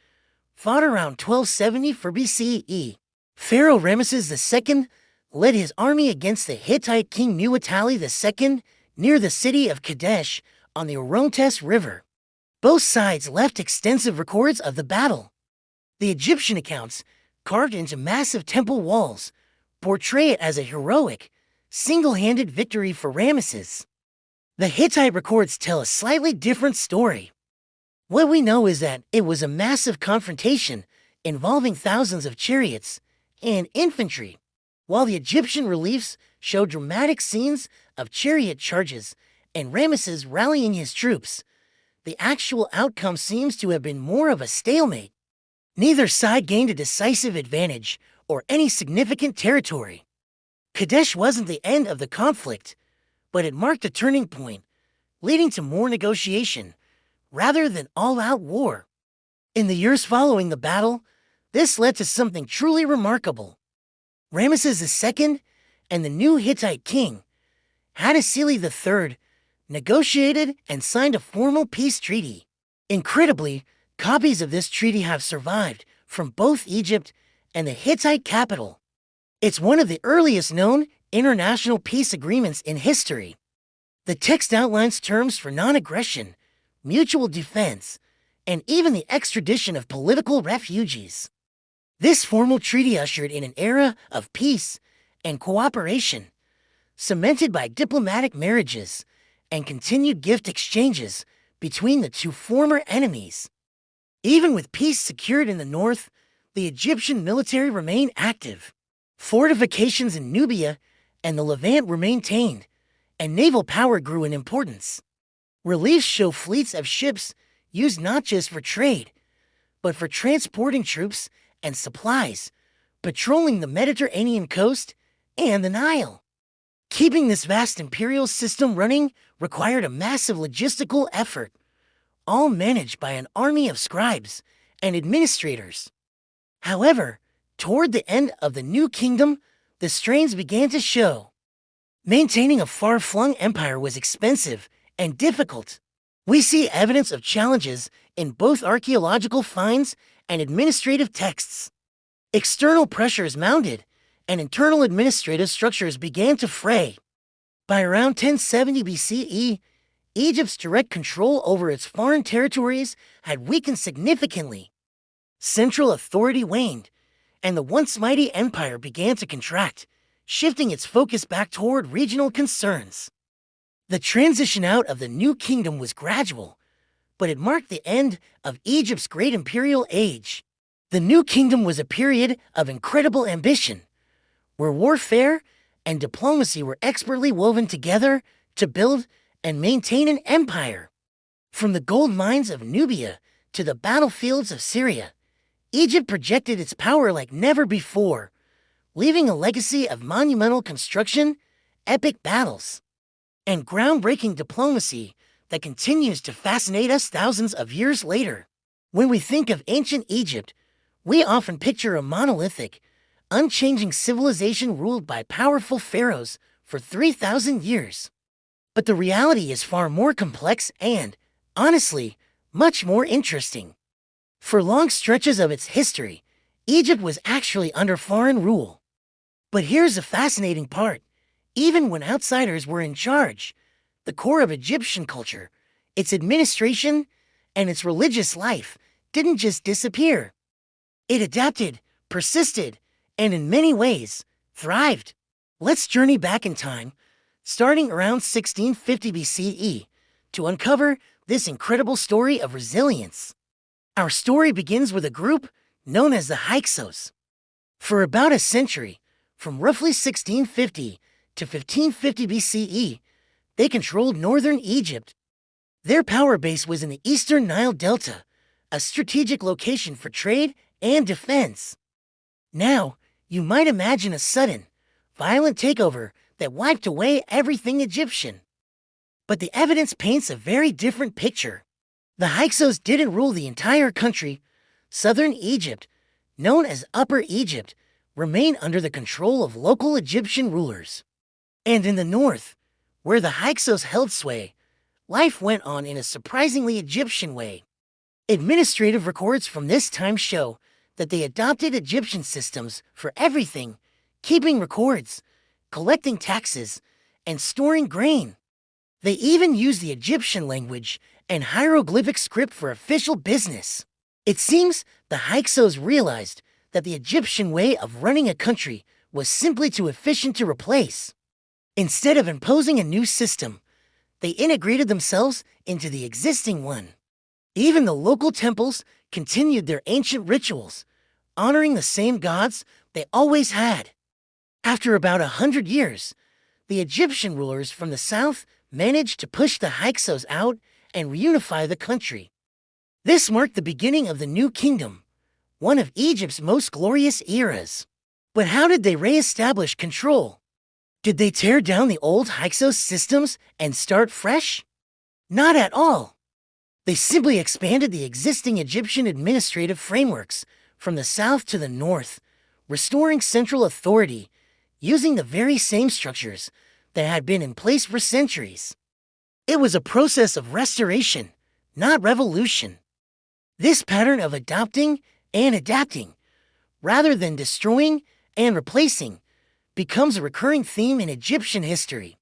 fought around 1270 for BCE. Pharaoh Ramesses II led his army against the Hittite king Muwatalli II near the city of Kadesh on the Orontes River. Both sides left extensive records of the battle. The Egyptian accounts, carved into massive temple walls, portray it as a heroic, single-handed victory for Ramesses. The Hittite records tell a slightly different story. What we know is that it was a massive confrontation involving thousands of chariots and infantry, while the Egyptian reliefs show dramatic scenes of chariot charges and Ramesses rallying his troops. The actual outcome seems to have been more of a stalemate. Neither side gained a decisive advantage or any significant territory. Kadesh wasn't the end of the conflict, but it marked a turning point, leading to more negotiation rather than all-out war. In the years following the battle, this led to something truly remarkable. Ramesses II and the new Hittite king, Hattusili III, negotiated and signed a formal peace treaty. Incredibly, copies of this treaty have survived from both Egypt and the Hittite capital. It's one of the earliest known international peace agreements in history. The text outlines terms for non-aggression, mutual defense, and even the extradition of political refugees. This formal treaty ushered in an era of peace and cooperation, cemented by diplomatic marriages and continued gift exchanges between the two former enemies. Even with peace secured in the north, the Egyptian military remained active. Fortifications in Nubia and the Levant were maintained, and naval power grew in importance. Reliefs show fleets of ships used not just for trade, but for transporting troops and supplies, patrolling the Mediterranean coast and the Nile. Keeping this vast imperial system running required a massive logistical effort, all managed by an army of scribes and administrators. However, toward the end of the New Kingdom, the strains began to show. Maintaining a far-flung empire was expensive and difficult. We see evidence of challenges in both archaeological finds and administrative texts. External pressures mounted, and internal administrative structures began to fray. By around 1070 BCE, Egypt's direct control over its foreign territories had weakened significantly. Central authority waned, and the once mighty empire began to contract, shifting its focus back toward regional concerns. The transition out of the New Kingdom was gradual, but it marked the end of Egypt's great imperial age. The New Kingdom was a period of incredible ambition, where warfare and diplomacy were expertly woven together to build and maintain an empire. From the gold mines of Nubia to the battlefields of Syria, Egypt projected its power like never before. leaving a legacy of monumental construction, epic battles, and groundbreaking diplomacy that continues to fascinate us thousands of years later. When we think of ancient Egypt, we often picture a monolithic, unchanging civilization ruled by powerful pharaohs for 3,000 years. But the reality is far more complex and, honestly, much more interesting. For long stretches of its history, Egypt was actually under foreign rule. But here's the fascinating part. Even when outsiders were in charge, the core of Egyptian culture, its administration, and its religious life didn't just disappear. It adapted, persisted, and in many ways, thrived. Let's journey back in time, starting around 1650 BCE, to uncover this incredible story of resilience. Our story begins with a group known as the Hyksos. For about a century, from roughly 1650 to 1550 BCE, they controlled northern Egypt. Their power base was in the eastern Nile Delta, a strategic location for trade and defense. Now, you might imagine a sudden, violent takeover that wiped away everything Egyptian. But the evidence paints a very different picture. The Hyksos didn't rule the entire country. Southern Egypt, known as Upper Egypt, remained under the control of local Egyptian rulers. And in the north, where the Hyksos held sway, life went on in a surprisingly Egyptian way. Administrative records from this time show that they adopted Egyptian systems for everything, keeping records, collecting taxes, and storing grain. They even used the Egyptian language and hieroglyphic script for official business. It seems the Hyksos realized that the Egyptian way of running a country was simply too efficient to replace. Instead of imposing a new system, they integrated themselves into the existing one. Even the local temples continued their ancient rituals, honoring the same gods they always had. After about 100 years, the Egyptian rulers from the south managed to push the Hyksos out and reunify the country. This marked the beginning of the New Kingdom, one of Egypt's most glorious eras. But how did they re-establish control? Did they tear down the old Hyksos systems and start fresh? Not at all. They simply expanded the existing Egyptian administrative frameworks from the south to the north, restoring central authority, using the very same structures that had been in place for centuries. It was a process of restoration, not revolution. This pattern of adopting and adapting, rather than destroying and replacing, becomes a recurring theme in Egyptian history.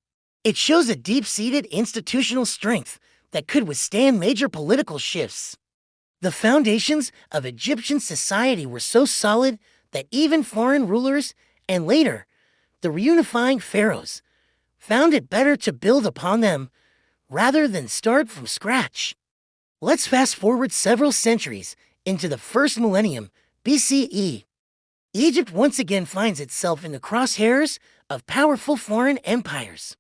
It shows a deep-seated institutional strength that could withstand major political shifts. The foundations of Egyptian society were so solid that even foreign rulers, and later, the reunifying pharaohs, found it better to build upon them rather than start from scratch. Let's fast forward several centuries into the first millennium, BCE. Egypt once again finds itself in the crosshairs of powerful foreign empires.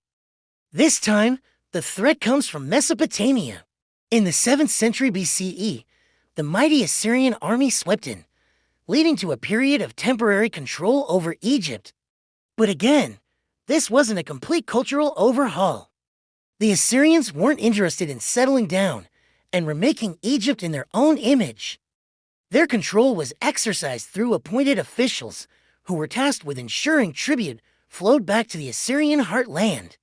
This time, the threat comes from Mesopotamia. In the 7th century BCE, the mighty Assyrian army swept in, leading to a period of temporary control over Egypt. But again, this wasn't a complete cultural overhaul. The Assyrians weren't interested in settling down and remaking Egypt in their own image. Their control was exercised through appointed officials who were tasked with ensuring tribute flowed back to the Assyrian heartland.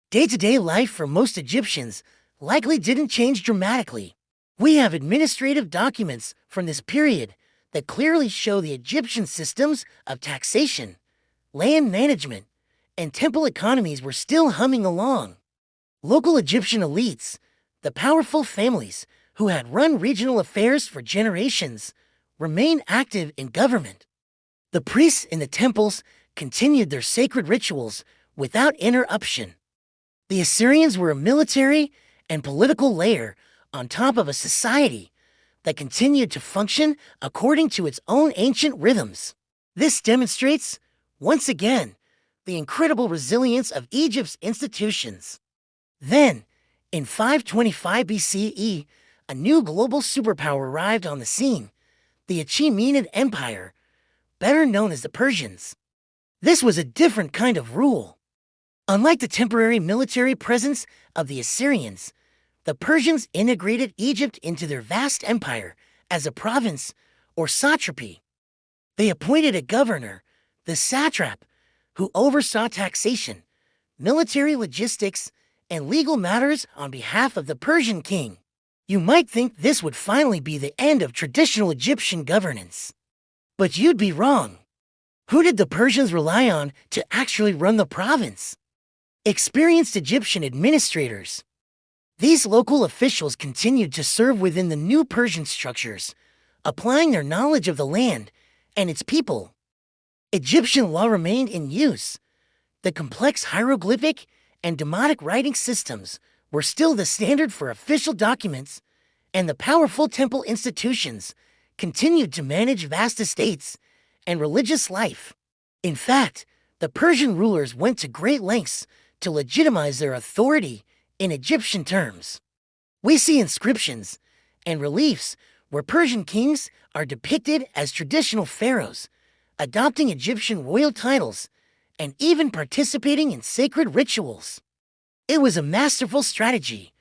Day-to-day life for most Egyptians likely didn't change dramatically. We have administrative documents from this period that clearly show the Egyptian systems of taxation, land management, and temple economies were still humming along. Local Egyptian elites, the powerful families who had run regional affairs for generations, remained active in government. The priests in the temples continued their sacred rituals without interruption. The Assyrians were a military and political layer on top of a society that continued to function according to its own ancient rhythms. This demonstrates, once again, the incredible resilience of Egypt's institutions. Then, in 525 BCE, a new global superpower arrived on the scene, the Achaemenid Empire, better known as the Persians. This was a different kind of rule. Unlike the temporary military presence of the Assyrians, the Persians integrated Egypt into their vast empire as a province or satrapy. They appointed a governor, the satrap, who oversaw taxation, military logistics, and legal matters on behalf of the Persian king. You might think this would finally be the end of traditional Egyptian governance. But you'd be wrong. Who did the Persians rely on to actually run the province? Experienced Egyptian administrators. These local officials continued to serve within the new Persian structures, applying their knowledge of the land and its people. Egyptian law remained in use. The complex hieroglyphic and demotic writing systems were still the standard for official documents, and the powerful temple institutions continued to manage vast estates and religious life. In fact, the Persian rulers went to great lengths to legitimize their authority in Egyptian terms. We see inscriptions and reliefs where Persian kings are depicted as traditional pharaohs, adopting Egyptian royal titles, and even participating in sacred rituals. It was a masterful strategy.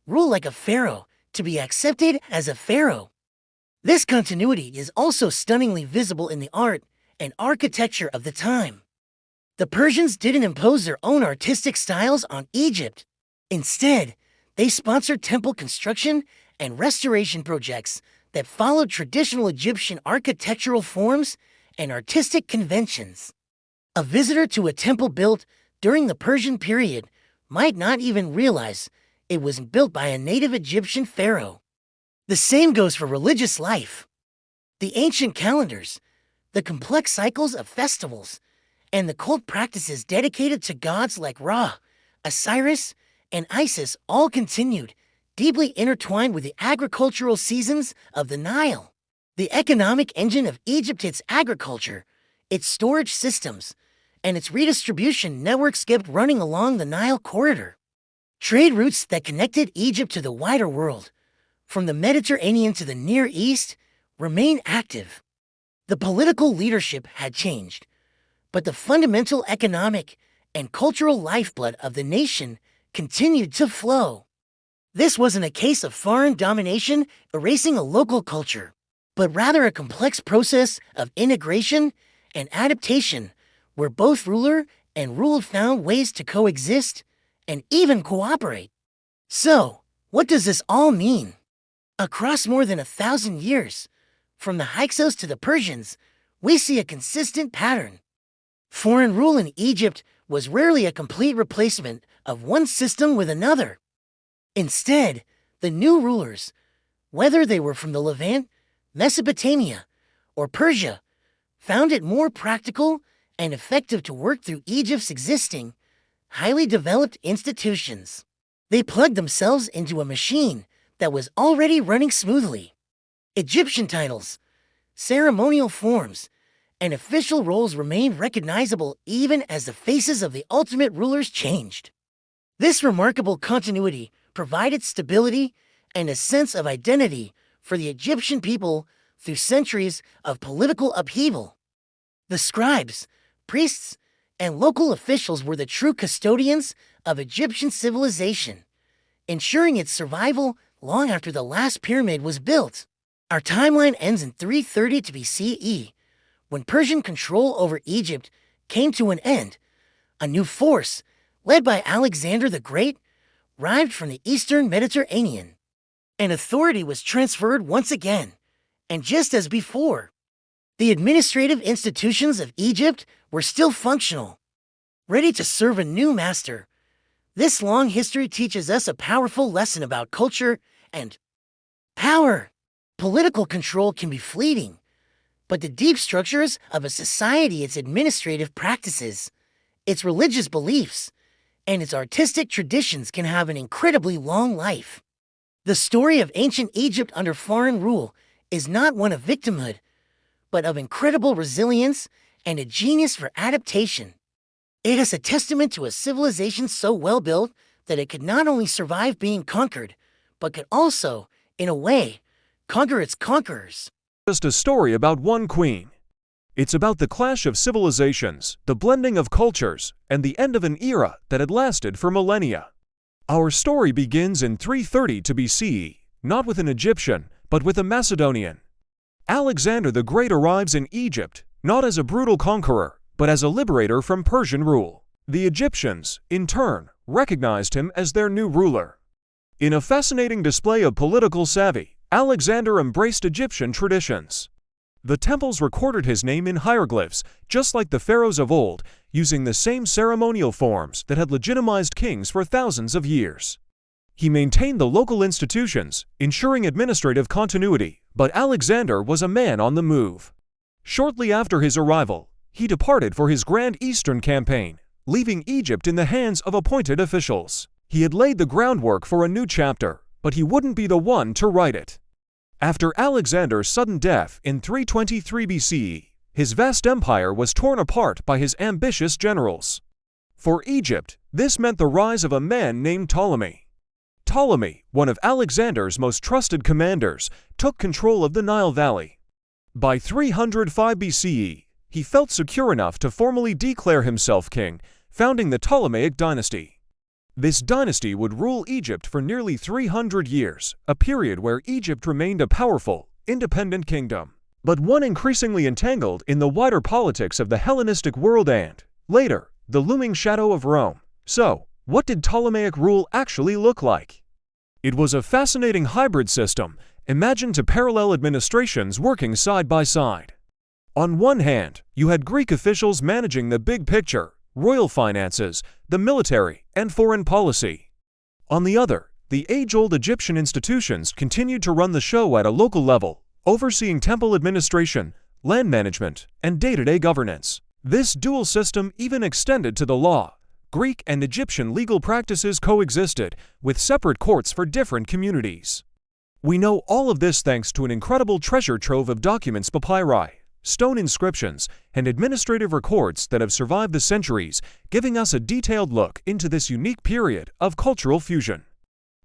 Rule like a pharaoh to be accepted as a pharaoh. This continuity is also stunningly visible in the art and architecture of the time. The Persians didn't impose their own artistic styles on Egypt. Instead, they sponsored temple construction and restoration projects that followed traditional Egyptian architectural forms and artistic conventions. A visitor to a temple built during the Persian period might not even realize it was built by a native Egyptian pharaoh. The same goes for religious life. The ancient calendars, the complex cycles of festivals, and the cult practices dedicated to gods like Ra, Osiris, and Isis all continued, deeply intertwined with the agricultural seasons of the Nile. The economic engine of Egypt, its agriculture, its storage systems, and its redistribution networks kept running along the Nile corridor. Trade routes that connected Egypt to the wider world, from the Mediterranean to the Near East, remained active. The political leadership had changed, but the fundamental economic and cultural lifeblood of the nation continued to flow. This wasn't a case of foreign domination erasing a local culture, but rather a complex process of integration and adaptation where both ruler and ruled found ways to coexist and even cooperate. So, what does this all mean? Across more than 1,000 years, from the Hyksos to the Persians, we see a consistent pattern. Foreign rule in Egypt was rarely a complete replacement of one system with another. Instead, the new rulers, whether they were from the Levant, Mesopotamia, or Persia, found it more practical and effective to work through Egypt's existing, highly developed institutions. They plugged themselves into a machine that was already running smoothly. Egyptian titles, ceremonial forms, and official roles remained recognizable even as the faces of the ultimate rulers changed. This remarkable continuity provided stability and a sense of identity for the Egyptian people through centuries of political upheaval. The scribes, priests, and local officials were the true custodians of Egyptian civilization, ensuring its survival long after the last pyramid was built. Our timeline ends in 330 to BCE, when Persian control over Egypt came to an end. A new force, led by Alexander the Great, arrived from the eastern Mediterranean. And authority was transferred once again, and just as before, the administrative institutions of Egypt were still functional, ready to serve a new master. This long history teaches us a powerful lesson about culture and power. Political control can be fleeting, but the deep structures of a society, its administrative practices, its religious beliefs, and its artistic traditions can have an incredibly long life. The story of ancient Egypt under foreign rule is not one of victimhood, but of incredible resilience and a genius for adaptation. It is a testament to a civilization so well built that it could not only survive being conquered, but could also, in a way, conquer its conquerors. Just a story about one queen. It's about the clash of civilizations, the blending of cultures, and the end of an era that had lasted for millennia. Our story begins in 332 BCE, not with an Egyptian, but with a Macedonian. Alexander the Great arrives in Egypt, not as a brutal conqueror, but as a liberator from Persian rule. The Egyptians, in turn, recognized him as their new ruler. In a fascinating display of political savvy, Alexander embraced Egyptian traditions. The temples recorded his name in hieroglyphs, just like the pharaohs of old, using the same ceremonial forms that had legitimized kings for thousands of years. He maintained the local institutions, ensuring administrative continuity, but Alexander was a man on the move. Shortly after his arrival, he departed for his Grand Eastern campaign, leaving Egypt in the hands of appointed officials. He had laid the groundwork for a new chapter, but he wouldn't be the one to write it. After Alexander's sudden death in 323 BCE, his vast empire was torn apart by his ambitious generals. For Egypt, this meant the rise of a man named Ptolemy. Ptolemy, one of Alexander's most trusted commanders, took control of the Nile Valley. By 305 BCE, he felt secure enough to formally declare himself king, founding the Ptolemaic dynasty. This dynasty would rule Egypt for nearly 300 years, a period where Egypt remained a powerful, independent kingdom, but one increasingly entangled in the wider politics of the Hellenistic world and, later, the looming shadow of Rome. So, what did Ptolemaic rule actually look like? It was a fascinating hybrid system, imagined to parallel administrations working side by side. On one hand, you had Greek officials managing the big picture, royal finances, the military, and foreign policy. On the other, the age-old Egyptian institutions continued to run the show at a local level, overseeing temple administration, land management, and day-to-day governance. This dual system even extended to the law. Greek and Egyptian legal practices coexisted, with separate courts for different communities. We know all of this thanks to an incredible treasure trove of documents, papyri, stone inscriptions, and administrative records that have survived the centuries, giving us a detailed look into this unique period of cultural fusion.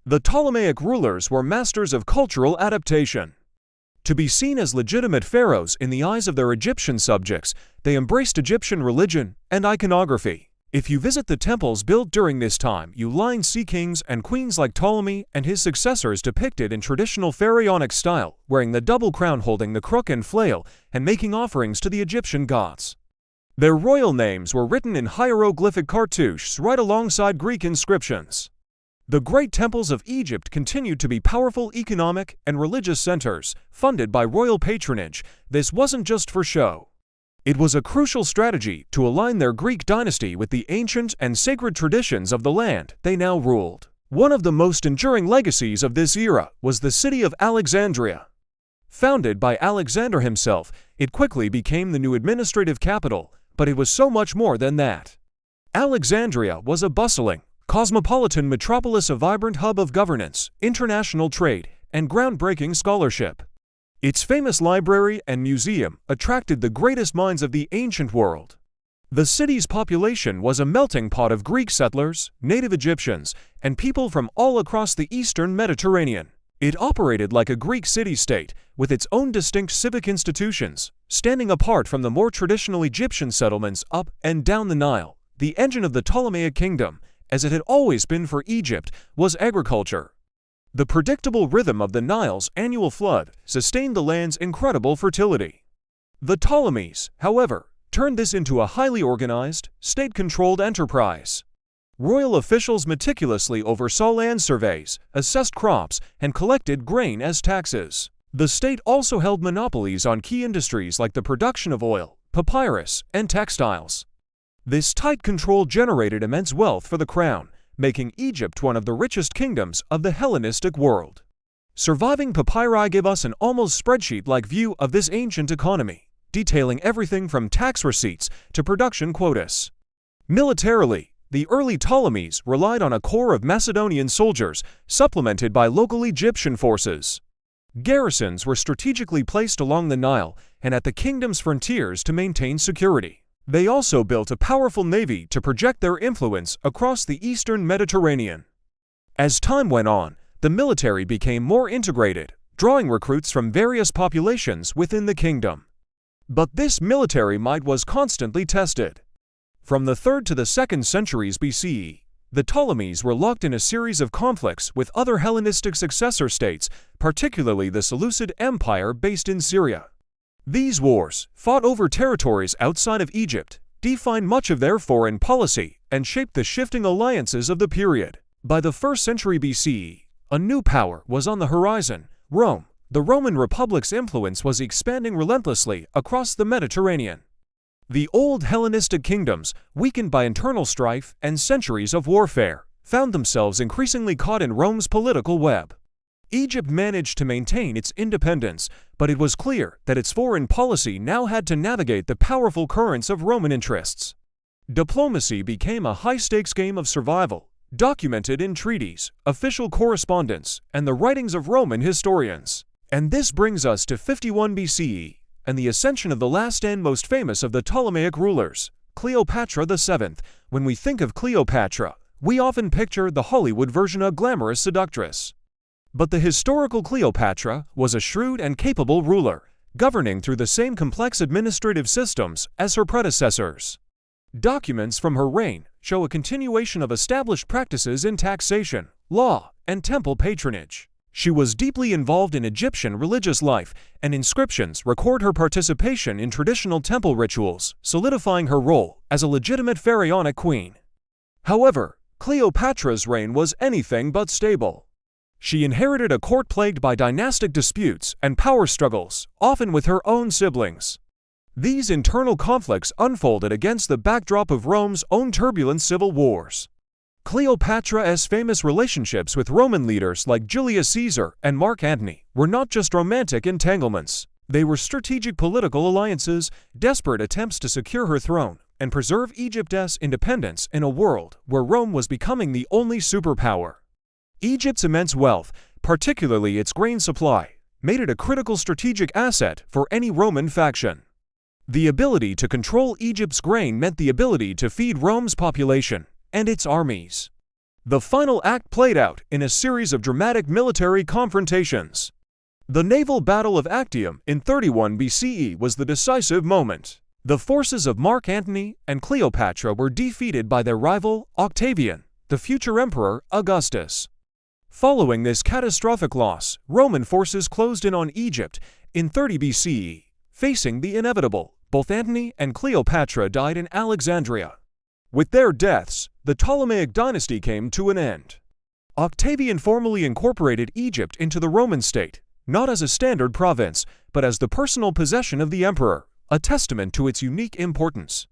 The Ptolemaic rulers were masters of cultural adaptation. To be seen as legitimate pharaohs in the eyes of their Egyptian subjects, they embraced Egyptian religion and iconography. If you visit the temples built during this time, you'll see kings and queens like Ptolemy and his successors depicted in traditional pharaonic style, wearing the double crown, holding the crook and flail, and making offerings to the Egyptian gods. Their royal names were written in hieroglyphic cartouches right alongside Greek inscriptions. The great temples of Egypt continued to be powerful economic and religious centers, funded by royal patronage. This wasn't just for show. It was a crucial strategy to align their Greek dynasty with the ancient and sacred traditions of the land they now ruled. One of the most enduring legacies of this era was the city of Alexandria. Founded by Alexander himself, it quickly became the new administrative capital, but it was so much more than that. Alexandria was a bustling, cosmopolitan metropolis, a vibrant hub of governance, international trade, and groundbreaking scholarship. Its famous library and museum attracted the greatest minds of the ancient world. The city's population was a melting pot of Greek settlers, native Egyptians, and people from all across the eastern Mediterranean. It operated like a Greek city-state, with its own distinct civic institutions, standing apart from the more traditional Egyptian settlements up and down the Nile. The engine of the Ptolemaic kingdom, as it had always been for Egypt, was agriculture. The predictable rhythm of the Nile's annual flood sustained the land's incredible fertility. The Ptolemies, however, turned this into a highly organized, state-controlled enterprise. Royal officials meticulously oversaw land surveys, assessed crops, and collected grain as taxes. The state also held monopolies on key industries like the production of oil, papyrus, and textiles. This tight control generated immense wealth for the crown, making Egypt one of the richest kingdoms of the Hellenistic world. Surviving papyri give us an almost spreadsheet-like view of this ancient economy, detailing everything from tax receipts to production quotas. Militarily, the early Ptolemies relied on a core of Macedonian soldiers, supplemented by local Egyptian forces. Garrisons were strategically placed along the Nile and at the kingdom's frontiers to maintain security. They also built a powerful navy to project their influence across the eastern Mediterranean. As time went on, the military became more integrated, drawing recruits from various populations within the kingdom. But this military might was constantly tested. From the 3rd to the 2nd centuries BCE, the Ptolemies were locked in a series of conflicts with other Hellenistic successor states, particularly the Seleucid Empire based in Syria. These wars, fought over territories outside of Egypt, defined much of their foreign policy and shaped the shifting alliances of the period. By the 1st century BCE, a new power was on the horizon, Rome. The Roman Republic's influence was expanding relentlessly across the Mediterranean. The old Hellenistic kingdoms, weakened by internal strife and centuries of warfare, found themselves increasingly caught in Rome's political web. Egypt managed to maintain its independence, but it was clear that its foreign policy now had to navigate the powerful currents of Roman interests. Diplomacy became a high-stakes game of survival, documented in treaties, official correspondence, and the writings of Roman historians. And this brings us to 51 BCE, and the ascension of the last and most famous of the Ptolemaic rulers, Cleopatra VII. When we think of Cleopatra, we often picture the Hollywood version of glamorous seductress. But the historical Cleopatra was a shrewd and capable ruler, governing through the same complex administrative systems as her predecessors. Documents from her reign show a continuation of established practices in taxation, law, and temple patronage. She was deeply involved in Egyptian religious life, and inscriptions record her participation in traditional temple rituals, solidifying her role as a legitimate pharaonic queen. However, Cleopatra's reign was anything but stable. She inherited a court plagued by dynastic disputes and power struggles, often with her own siblings. These internal conflicts unfolded against the backdrop of Rome's own turbulent civil wars. Cleopatra's famous relationships with Roman leaders like Julius Caesar and Mark Antony were not just romantic entanglements. They were strategic political alliances, desperate attempts to secure her throne and preserve Egypt's independence in a world where Rome was becoming the only superpower. Egypt's immense wealth, particularly its grain supply, made it a critical strategic asset for any Roman faction. The ability to control Egypt's grain meant the ability to feed Rome's population and its armies. The final act played out in a series of dramatic military confrontations. The naval battle of Actium in 31 BCE was the decisive moment. The forces of Mark Antony and Cleopatra were defeated by their rival, Octavian, the future emperor Augustus. Following this catastrophic loss, Roman forces closed in on Egypt in 30 BCE. Facing the inevitable, both Antony and Cleopatra died in Alexandria. With their deaths, the Ptolemaic dynasty came to an end. Octavian formally incorporated Egypt into the Roman state, not as a standard province, but as the personal possession of the emperor, a testament to its unique importance.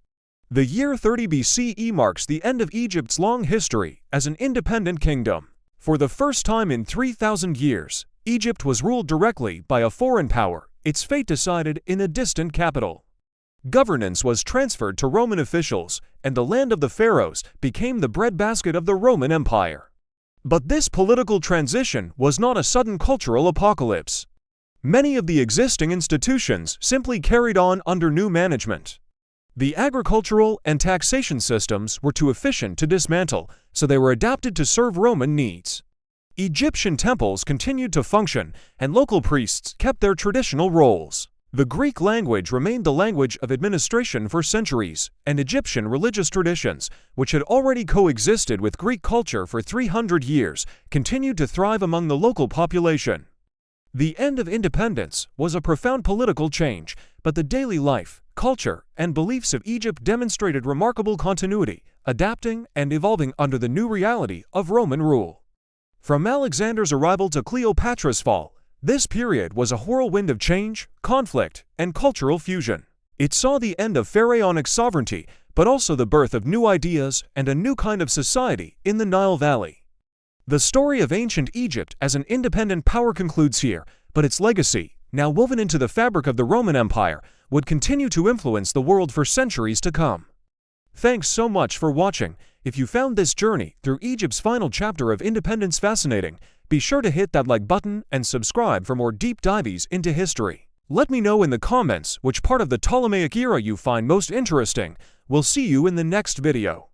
The year 30 BCE marks the end of Egypt's long history as an independent kingdom. For the first time in 3,000 years, Egypt was ruled directly by a foreign power, its fate decided in a distant capital. Governance was transferred to Roman officials, and the land of the pharaohs became the breadbasket of the Roman Empire. But this political transition was not a sudden cultural apocalypse. Many of the existing institutions simply carried on under new management. The agricultural and taxation systems were too efficient to dismantle, so they were adapted to serve Roman needs. Egyptian temples continued to function, and local priests kept their traditional roles. The Greek language remained the language of administration for centuries, and Egyptian religious traditions, which had already coexisted with Greek culture for 300 years, continued to thrive among the local population. The end of independence was a profound political change, but the daily life, culture, and beliefs of Egypt demonstrated remarkable continuity, adapting and evolving under the new reality of Roman rule. From Alexander's arrival to Cleopatra's fall, this period was a whirlwind of change, conflict, and cultural fusion. It saw the end of pharaonic sovereignty, but also the birth of new ideas and a new kind of society in the Nile Valley. The story of ancient Egypt as an independent power concludes here, but its legacy, now woven into the fabric of the Roman Empire, would continue to influence the world for centuries to come. Thanks so much for watching. If you found this journey through Egypt's final chapter of independence fascinating, be sure to hit that like button and subscribe for more deep dives into history. Let me know in the comments which part of the Ptolemaic era you find most interesting. We'll see you in the next video.